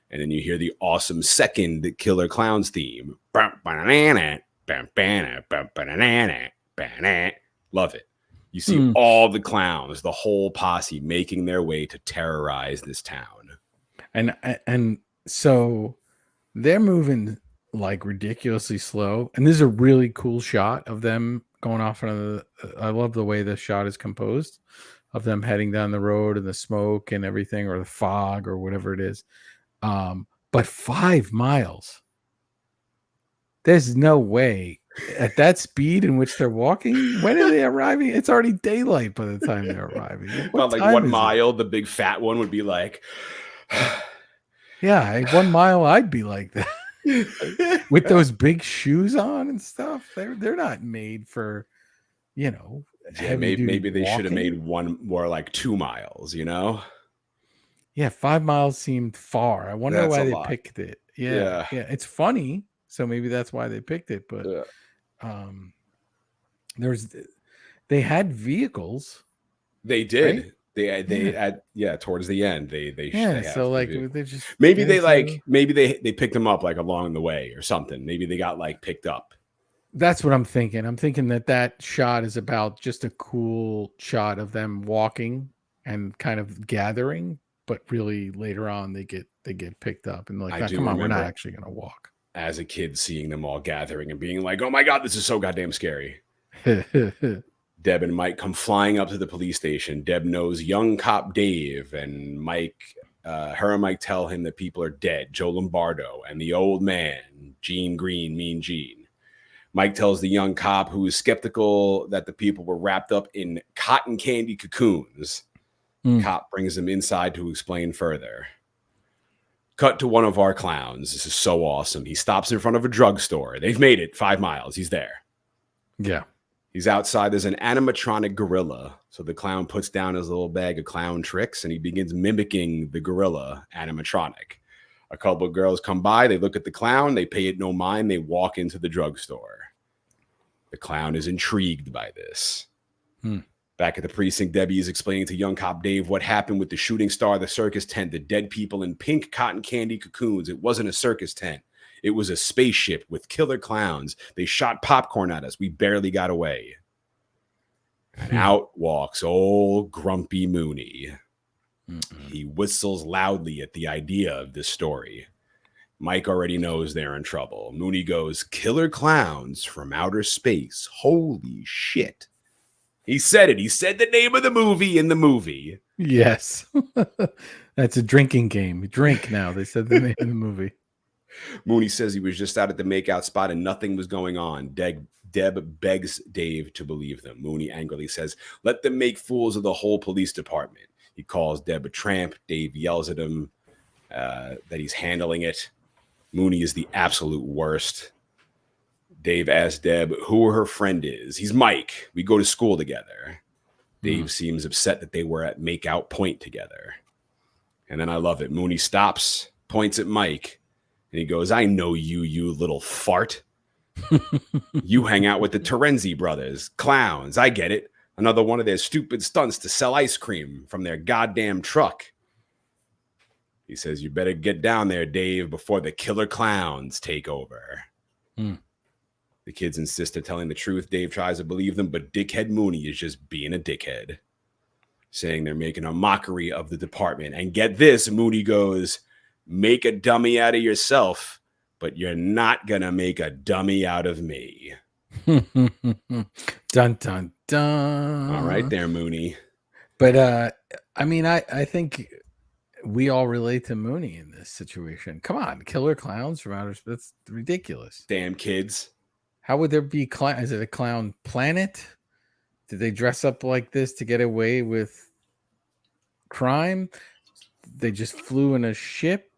And then you hear the awesome second Killer Clowns theme. Love it. You see all the clowns, the whole posse making their way to terrorize this town. And so they're moving like ridiculously slow. And this is a really cool shot of them going off on I love the way the shot is composed of them heading down the road and the smoke and everything, or the fog or whatever it is. But 5 miles. There's no way at that speed in which they're walking. When are they arriving? It's already daylight by the time they're arriving. About like 1 mile, the big fat one would be like, yeah, 1 mile, I'd be like that. With those big shoes on and stuff. They're not made for, maybe they should have made one more like 2 miles, Yeah, 5 miles seemed far. I wonder why they picked it. Yeah. It's funny. So maybe that's why they picked it. But they had vehicles. They did. Right? They had towards the end they so like they just maybe they picked them up like along the way or something. Maybe they got like picked up. That's what I'm thinking. I'm thinking that shot is about just a cool shot of them walking and kind of gathering, but really later on they get picked up and like, come on, we're not actually gonna walk. As a kid, seeing them all gathering and being like, oh my God, this is so goddamn scary. Deb and Mike come flying up to the police station. Deb knows young cop Dave, and her and Mike tell him that people are dead. Joe Lombardo and the old man, Gene Green, Mean Gene. Mike tells the young cop, who is skeptical that the people were wrapped up in cotton candy cocoons. Cop brings them inside to explain further. Cut to one of our clowns. This is so awesome. He stops in front of a drugstore. They've made it 5 miles. He's there. Yeah. He's outside. There's an animatronic gorilla. So the clown puts down his little bag of clown tricks and he begins mimicking the gorilla animatronic. A couple of girls come by. They look at the clown. They pay it no mind. They walk into the drugstore. The clown is intrigued by this. Back at the precinct, Debbie is explaining to young cop Dave what happened with the shooting star, the circus tent, the dead people in pink cotton candy cocoons. It wasn't a circus tent. It was a spaceship with killer clowns. They shot popcorn at us. We barely got away. And out walks old grumpy Mooney. He whistles loudly at the idea of this story. Mike already knows they're in trouble. Mooney goes, killer clowns from outer space. Holy shit. He said it. He said the name of the movie in the movie. Yes. That's a drinking game. Drink now. They said the name of the movie. Mooney says he was just out at the makeout spot and nothing was going on. Deb begs Dave to believe them. Mooney angrily says, let them make fools of the whole police department. He calls Deb a tramp. Dave yells at him that he's handling it. Mooney is the absolute worst. Dave asks Deb who her friend is. He's Mike. We go to school together. Dave seems upset that they were at makeout point together. And then I love it. Mooney stops, points at Mike, and he goes, I know you, you little fart. You hang out with the Terenzi brothers, clowns. I get it. Another one of their stupid stunts to sell ice cream from their goddamn truck. He says, you better get down there, Dave, before the killer clowns take over. The kids insist they're telling the truth. Dave tries to believe them, but Dickhead Mooney is just being a dickhead, saying they're making a mockery of the department. And get this, Mooney goes, make a dummy out of yourself, but you're not going to make a dummy out of me. Dun, dun, dun. All right there, Mooney. But, I mean, I think we all relate to Mooney in this situation. Come on, killer clowns from outer space. That's ridiculous. Damn kids. How would there be clown? Is it a clown planet? Did they dress up like this to get away with crime? They just flew in a ship?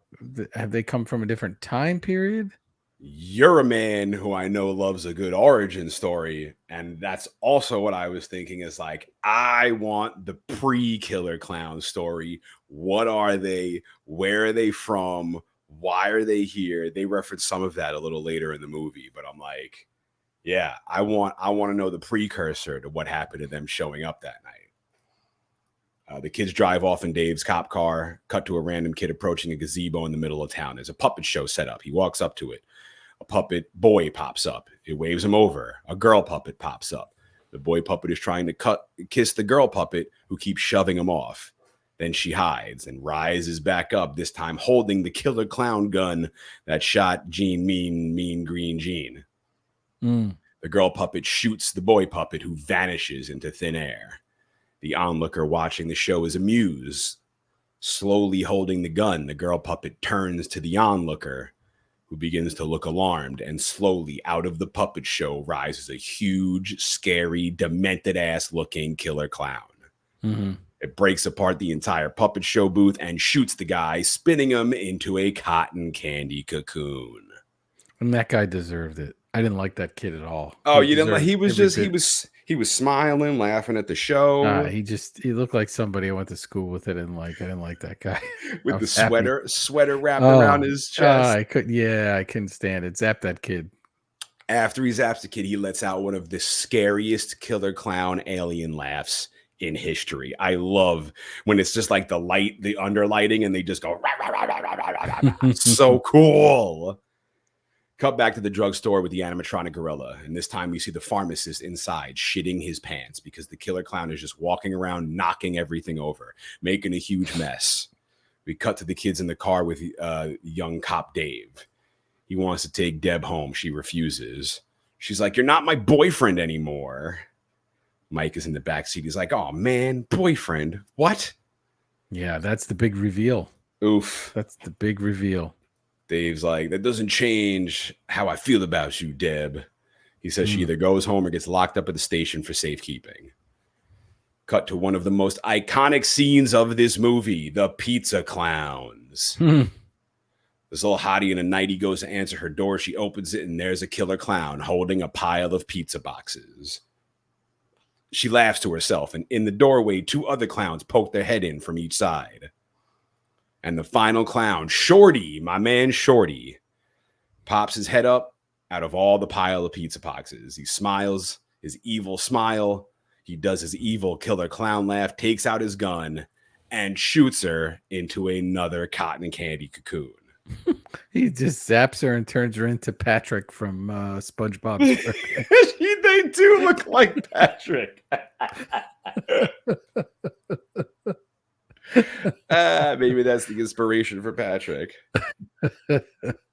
Have they come from a different time period? You're a man who I know loves a good origin story. And that's also what I was thinking is like, I want the pre-killer clown story. What are they? Where are they from? Why are they here? They reference some of that a little later in the movie, but I'm like, yeah, I want to know the precursor to what happened to them showing up that night. The kids drive off in Dave's cop car, cut to a random kid approaching a gazebo in the middle of town. There's a puppet show set up. He walks up to it. A puppet boy pops up. It waves him over. A girl puppet pops up. The boy puppet is trying to kiss the girl puppet who keeps shoving him off. Then she hides and rises back up, this time holding the killer clown gun that shot Mean Green Jean. The girl puppet shoots the boy puppet who vanishes into thin air. The onlooker watching the show is amused. Slowly holding the gun, the girl puppet turns to the onlooker, who begins to look alarmed, and slowly out of the puppet show rises a huge, scary, demented-ass looking killer clown. It breaks apart the entire puppet show booth and shoots the guy, spinning him into a cotton candy cocoon. And that guy deserved it. I didn't like that kid at all. Oh, you didn't like? He was smiling, laughing at the show. He looked like somebody I went to school with. I didn't like that guy with the sweater wrapped around his chest. I couldn't stand it. Zap that kid. After he zaps the kid, he lets out one of the scariest killer clown alien laughs in history. I love when it's just like the underlighting, and they just go rah, rah, rah, rah, rah, rah, rah. So cool. Cut back to the drugstore with the animatronic gorilla, and this time we see the pharmacist inside shitting his pants because the killer clown is just walking around knocking everything over, making a huge mess. We cut to the kids in the car with young cop Dave. He wants to take Deb home. She refuses. She's like, "You're not my boyfriend anymore." Mike is in the backseat. He's like, "Oh man, boyfriend? What?" Yeah, that's the big reveal. Oof. That's the big reveal. Dave's like, "That doesn't change how I feel about you, Deb." He says she either goes home or gets locked up at the station for safekeeping. Cut to one of the most iconic scenes of this movie, the pizza clowns. This little hottie in a nightie goes to answer her door. She opens it, and there's a killer clown holding a pile of pizza boxes. She laughs to herself, and in the doorway, 2 other clowns poke their head in from each side. And the final clown, Shorty, my man Shorty, pops his head up out of all the pile of pizza boxes. He smiles, his evil smile. He does his evil killer clown laugh, takes out his gun, and shoots her into another cotton candy cocoon. He just zaps her and turns her into Patrick from SpongeBob. They do look like Patrick. Maybe that's the inspiration for Patrick.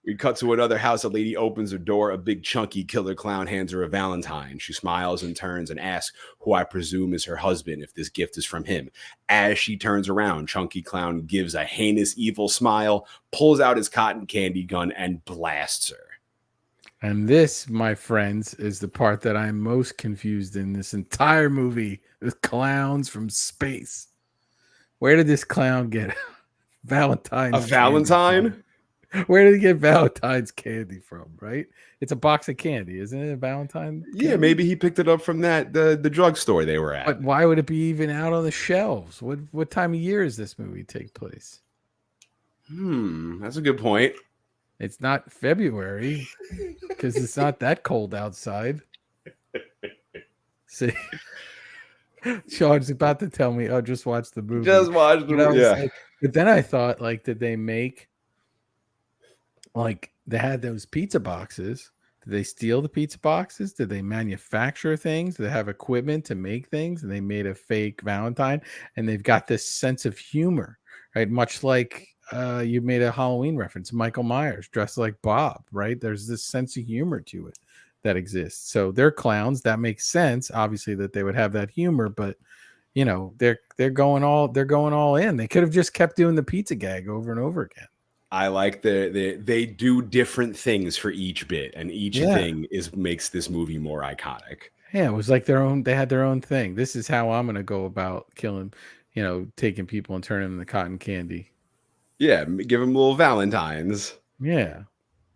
We cut to another house. A lady opens her door. A big chunky killer clown hands her a Valentine. She smiles and turns and asks who I presume is her husband if this gift is from him. As she turns around, Chunky Clown gives a heinous evil smile, pulls out his cotton candy gun, and blasts her. And this, my friends, is the part that I'm most confused in this entire movie. The clowns from space. Where did this clown get Valentine's? A Valentine? Where did he get Valentine's candy from? Right? It's a box of candy, isn't it? A Valentine? Yeah, candy? maybe he picked it up from the drugstore they were at. But why would it be even out on the shelves? What time of year does this movie take place? That's a good point. It's not February because it's not that cold outside. See, Sean's about to tell me, "Oh, just watch the movie." Just watch the movie. Yeah. Like, but then I thought, like, did they make like they had those pizza boxes? Did they steal the pizza boxes? Did they manufacture things? Did they have equipment to make things? And they made a fake Valentine, and they've got this sense of humor, right? Much like you made a Halloween reference, Michael Myers dressed like Bob, right? There's this sense of humor to it that exists. So they're clowns. That makes sense, obviously, that they would have that humor, but you know, they're going all in. They could have just kept doing the pizza gag over and over again. I like they do different things for each bit, and each thing makes this movie more iconic. Yeah, it was like their own. They had their own thing. This is how I'm going to go about killing, taking people and turning them into cotton candy. Yeah, give them little Valentines. Yeah.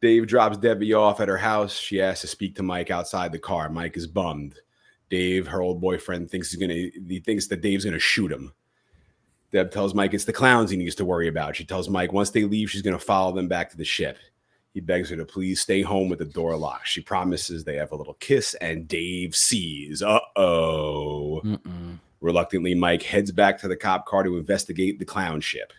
Dave drops Debbie off at her house. She asks to speak to Mike outside the car. Mike is bummed. Dave, her old boyfriend, thinks that Dave's gonna shoot him. Deb tells Mike it's the clowns he needs to worry about. She tells Mike once they leave, she's gonna follow them back to the ship. He begs her to please stay home with the door locked. She promises they have a little kiss, and Dave sees. Uh-oh. Reluctantly, Mike heads back to the cop car to investigate the clown ship.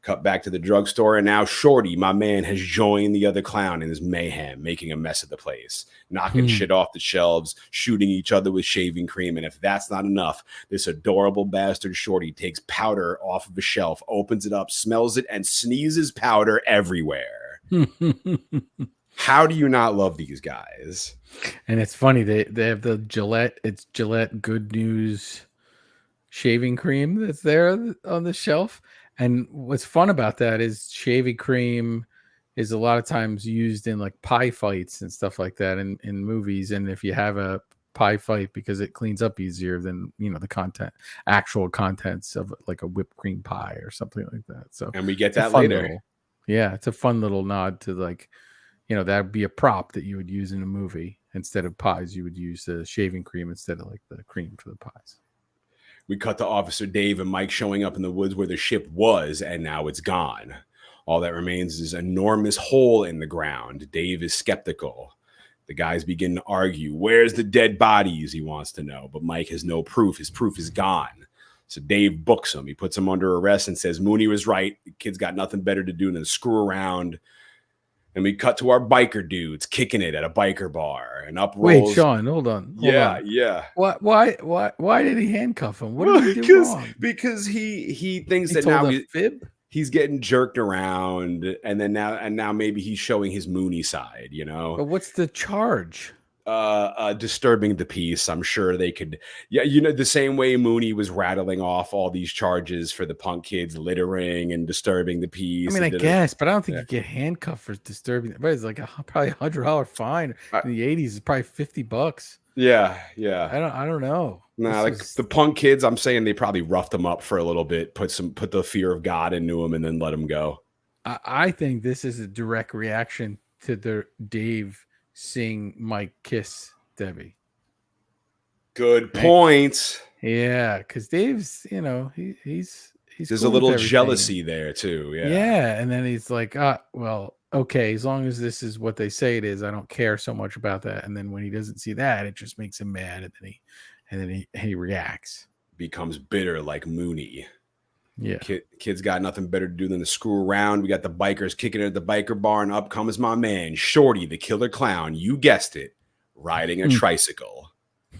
Cut back to the drugstore, and now Shorty, my man, has joined the other clown in his mayhem, making a mess of the place, knocking shit off the shelves, shooting each other with shaving cream. And if that's not enough, this adorable bastard Shorty takes powder off of a shelf, opens it up, smells it, and sneezes powder everywhere. How do you not love these guys? And it's funny, they have the Gillette. It's Gillette Good News shaving cream that's there on the shelf. And what's fun about that is shaving cream is a lot of times used in like pie fights and stuff like that in movies. And if you have a pie fight, because it cleans up easier than, the actual contents of like a whipped cream pie or something like that. So, and we get that later. It's a fun little nod to like, that would be a prop that you would use in a movie. Instead of pies, you would use the shaving cream instead of like the cream for the pies. We cut to Officer Dave and Mike showing up in the woods where the ship was, and now it's gone. All that remains is an enormous hole in the ground. Dave is skeptical. The guys begin to argue. Where's the dead bodies? He wants to know, but Mike has no proof. His proof is gone. So Dave books him. He puts him under arrest and says Mooney was right. The kid's got nothing better to do than screw around. And we cut to our biker dudes kicking it at a biker bar, and up rolls. Wait, Sean, hold on. Yeah. Why did he handcuff him? What did he do wrong? Because he thinks that now he's getting jerked around, and now maybe he's showing his Mooney side, But what's the charge? Disturbing the peace. I'm sure they could, the same way Mooney was rattling off all these charges for the punk kids littering and disturbing the peace. I mean, I guess, but I don't think you get handcuffed for disturbing. But it's like probably $100 fine. In the 80s, it's probably $50. Yeah. I don't know. Nah, the punk kids, I'm saying they probably roughed them up for a little bit, put the fear of God into them, and then let them go. I think this is a direct reaction to the Dave seeing Mike kiss Debbie. Good Right? point. Yeah, because Dave's, he's There's a cool with little everything. jealousy there too. Yeah. Yeah, and then he's like, well, okay, as long as this is what they say it is, I don't care so much about that. And then when he doesn't see that, it just makes him mad, and then he reacts. Becomes bitter like Mooney. Yeah. Kids got nothing better to do than to screw around. We got the bikers kicking it at the biker bar, and up comes my man, Shorty, the killer clown. You guessed it, riding a tricycle.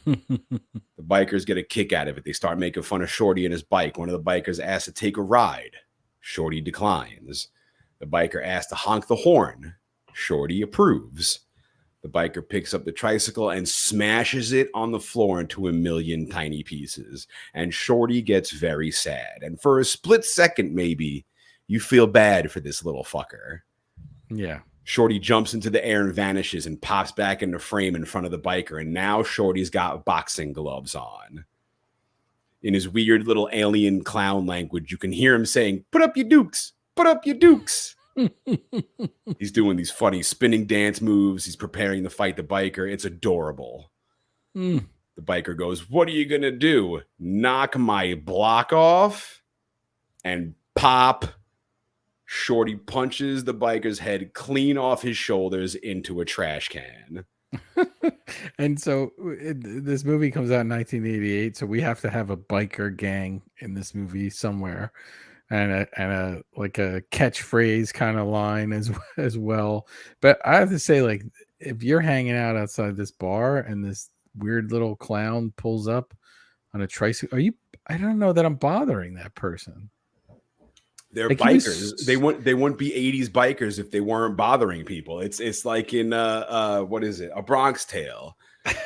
The bikers get a kick out of it. They start making fun of Shorty and his bike. One of the bikers asks to take a ride. Shorty declines. The biker asks to honk the horn. Shorty approves. The biker picks up the tricycle and smashes it on the floor into a million tiny pieces. And Shorty gets very sad. And for a split second, maybe, you feel bad for this little fucker. Yeah. Shorty jumps into the air and vanishes and pops back into frame in front of the biker. And now Shorty's got boxing gloves on. In his weird little alien clown language, you can hear him saying, "Put up your dukes, put up your dukes." He's doing these funny spinning dance moves. He's preparing to fight the biker. It's adorable. The biker goes, "What are you going to do? Knock my block off?" And pop. Shorty punches the biker's head clean off his shoulders into a trash can. And so this movie comes out in 1988, so we have to have a biker gang in this movie somewhere, and a like a catchphrase kind of line as well. But I have to say, like, if you're hanging out outside this bar and this weird little clown pulls up on a tricycle, I don't know that I'm bothering that person. They're Like, bikers. They wouldn't be 80s bikers if they weren't bothering people. It's like in what is it? A Bronx Tale.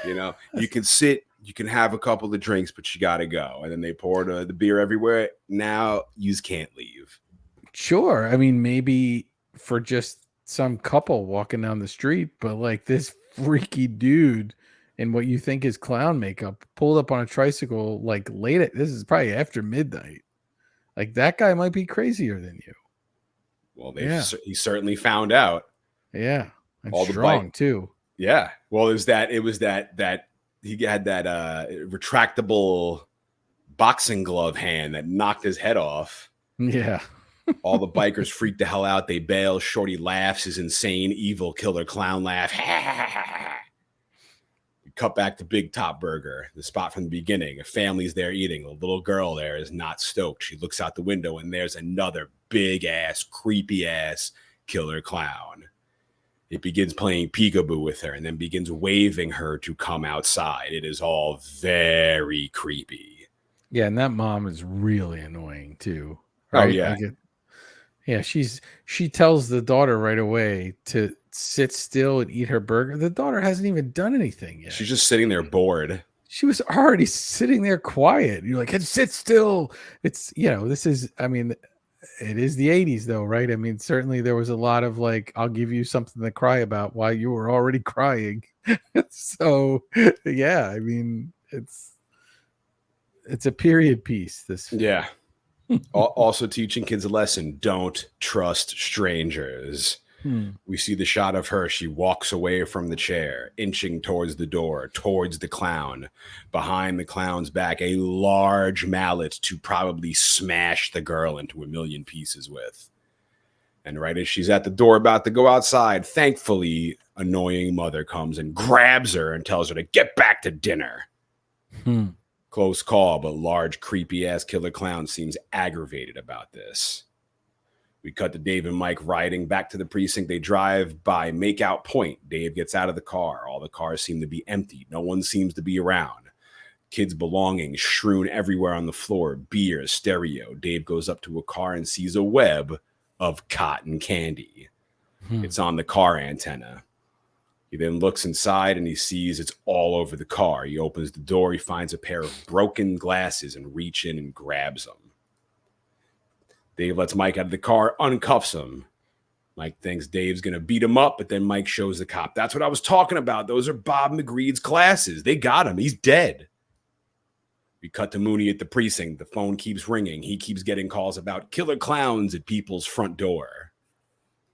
You can sit, you can have a couple of drinks, but you gotta go. And then they pour the beer everywhere. Now you can't leave. Sure. I mean, maybe for just some couple walking down the street, but like this freaky dude in what you think is clown makeup pulled up on a tricycle like this is probably after midnight. Like, that guy might be crazier than you. Well, he certainly found out. Yeah. And All strong too. Yeah. Well, it was that he had that retractable boxing glove hand that knocked his head off. Yeah. All the bikers freak the hell out. They bail. Shorty laughs his insane, evil killer clown laugh. We cut back to Big Top Burger, the spot from the beginning. A family's there eating. A little girl there is not stoked. She looks out the window, and there's another big-ass, creepy-ass killer clown. It begins playing peekaboo with her and then begins waving her to come outside. It is all very creepy. Yeah, and that mom is really annoying too. Right? Oh yeah. Yeah, she tells the daughter right away to sit still and eat her burger. The daughter hasn't even done anything yet. She's just sitting there bored. She was already sitting there quiet. You're like, sit still. It's, this is, I mean, it is the 80s though, right? I mean, certainly there was a lot of like, I'll give you something to cry about while you were already crying. So yeah, I mean, it's a period piece. Yeah. Also teaching kids a lesson. Don't trust strangers. We see the shot of her. She walks away from the chair, inching towards the door, towards the clown. Behind the clown's back, a large mallet to probably smash the girl into a million pieces with. And right as she's at the door about to go outside, thankfully, annoying mother comes and grabs her and tells her to get back to dinner. Close call, but large, creepy-ass killer clown seems aggravated about this. We cut to Dave and Mike riding back to the precinct. They drive by Makeout Point. Dave gets out of the car. All the cars seem to be empty. No one seems to be around. Kids' belongings strewn everywhere on the floor. Beer, stereo. Dave goes up to a car and sees a web of cotton candy. It's on the car antenna. He then looks inside and he sees it's all over the car. He opens the door. He finds a pair of broken glasses and reaches in and grabs them. Dave lets Mike out of the car, uncuffs him. Mike thinks Dave's going to beat him up, but then Mike shows the cop. That's what I was talking about. Those are Bob McGreed's glasses. They got him. He's dead. We cut to Mooney at the precinct. The phone keeps ringing. He keeps getting calls about killer clowns at people's front door.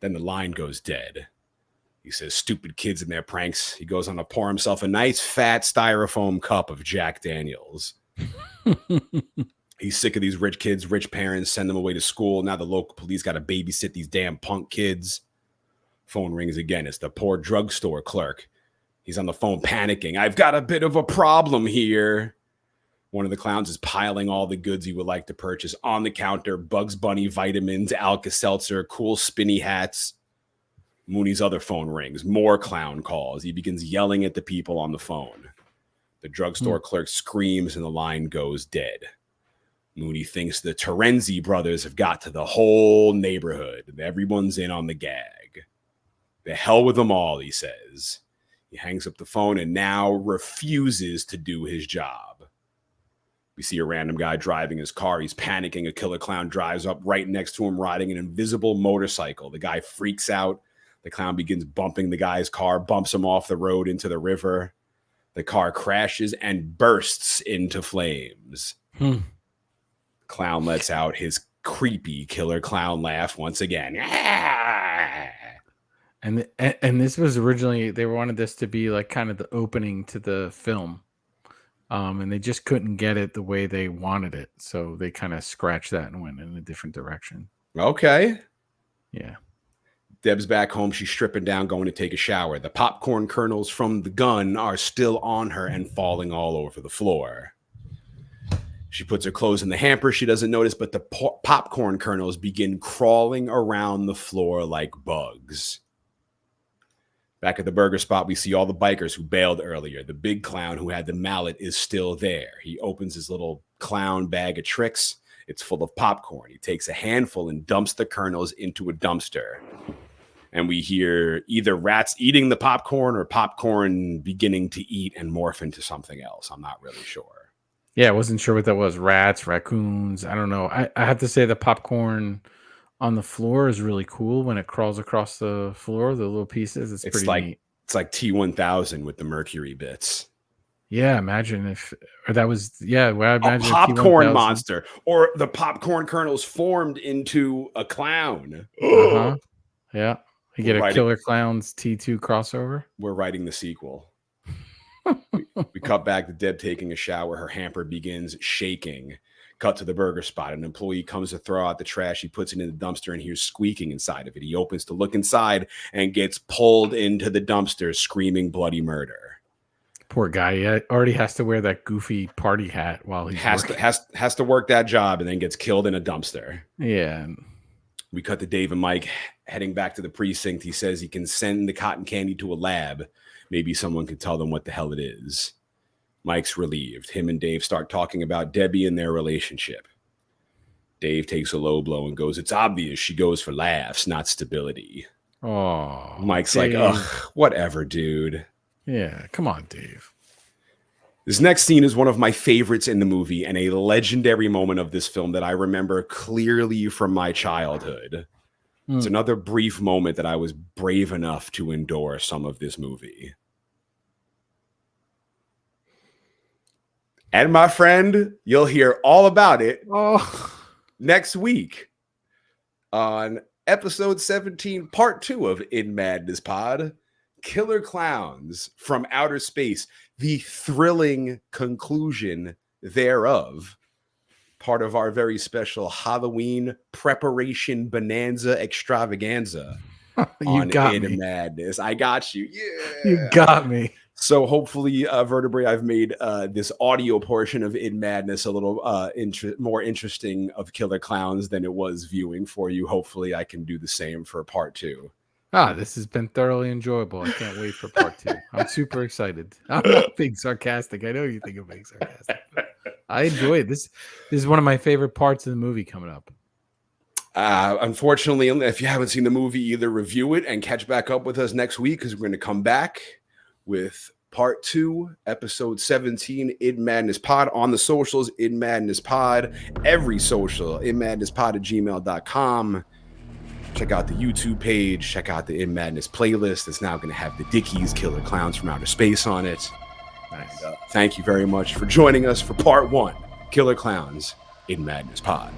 Then the line goes dead. He says, stupid kids and their pranks. He goes on to pour himself a nice fat styrofoam cup of Jack Daniels. He's sick of these rich kids, rich parents, send them away to school. Now the local police got to babysit these damn punk kids. Phone rings again. It's the poor drugstore clerk. He's on the phone panicking. I've got a bit of a problem here. One of the clowns is piling all the goods he would like to purchase on the counter. Bugs Bunny vitamins, Alka-Seltzer, cool spinny hats. Mooney's other phone rings. More clown calls. He begins yelling at the people on the phone. The drugstore clerk screams and the line goes dead. Mooney thinks the Terenzi brothers have got to the whole neighborhood. And everyone's in on the gag. The hell with them all, he says. He hangs up the phone and now refuses to do his job. We see a random guy driving his car. He's panicking. A killer clown drives up right next to him riding an invisible motorcycle. The guy freaks out. The clown begins bumping the guy's car, bumps him off the road into the river. The car crashes and bursts into flames. Clown lets out his creepy killer clown laugh once again. And this was originally, they wanted this to be like kind of the opening to the film. And they just couldn't get it the way they wanted it. So they kind of scratched that and went in a different direction. Okay. Yeah. Deb's back home. She's stripping down, going to take a shower. The popcorn kernels from the gun are still on her and falling all over the floor. She puts her clothes in the hamper. She doesn't notice, but the popcorn kernels begin crawling around the floor like bugs. Back at the burger spot, we see all the bikers who bailed earlier. The big clown who had the mallet is still there. He opens his little clown bag of tricks. It's full of popcorn. He takes a handful and dumps the kernels into a dumpster. And we hear either rats eating the popcorn or popcorn beginning to eat and morph into something else. I'm not really sure. Yeah, I wasn't sure what that was. Rats, raccoons. I don't know. I have to say the popcorn on the floor is really cool when it crawls across the floor, the little pieces. It's pretty neat. It's like T-1000 with the mercury bits. Yeah, imagine if, or that was, yeah, well, I imagine a popcorn monster, or the popcorn kernels formed into a clown. Yeah. You get a Killer Clowns T2 crossover. We're writing the sequel. we cut back to Deb taking a shower. Her hamper begins shaking. Cut to the burger spot. An employee comes to throw out the trash. He puts it in the dumpster and hears squeaking inside of it. He opens to look inside and gets pulled into the dumpster, screaming bloody murder. Poor guy. He already has to wear that goofy party hat while he has to work that job and then gets killed in a dumpster. Yeah. We cut to Dave and Mike heading back to the precinct. He says he can send the cotton candy to a lab. Maybe someone can tell them what the hell it is. Mike's relieved. Him and Dave start talking about Debbie and their relationship. Dave takes a low blow and goes, it's obvious she goes for laughs, not stability. Oh, Mike's Dave. like, ugh, whatever, dude. Yeah, come on, Dave. This next scene is one of my favorites in the movie and a legendary moment of this film that I remember clearly from my childhood. It's another brief moment that I was brave enough to endure some of this movie. And my friend, you'll hear all about it next week on episode 17, part 2 of In Madness Pod, Killer Clowns from Outer Space, the thrilling conclusion thereof. Part of our very special Halloween preparation bonanza extravaganza. You got me. Madness. I got you. Yeah. You got me. So hopefully, Vertebrae, I've made this audio portion of In Madness a little more interesting of Killer Clowns than it was viewing for you. Hopefully, I can do the same for part 2. This has been thoroughly enjoyable. I can't wait for part 2. I'm super excited. I'm not being sarcastic. I know you think I'm being sarcastic. I enjoy it. This is one of my favorite parts of the movie coming up. Unfortunately, if you haven't seen the movie, either review it and catch back up with us next week because we're going to come back with part 2, episode 17, In Madness Pod on the socials, In Madness Pod, every social, inmadnesspod@gmail.com. Check out the YouTube page. Check out the In Madness playlist. It's now going to have the Dickies Killer Clowns from Outer Space on it. Nice. And, thank you very much for joining us for part 1, Killer Clowns, In Madness Pod.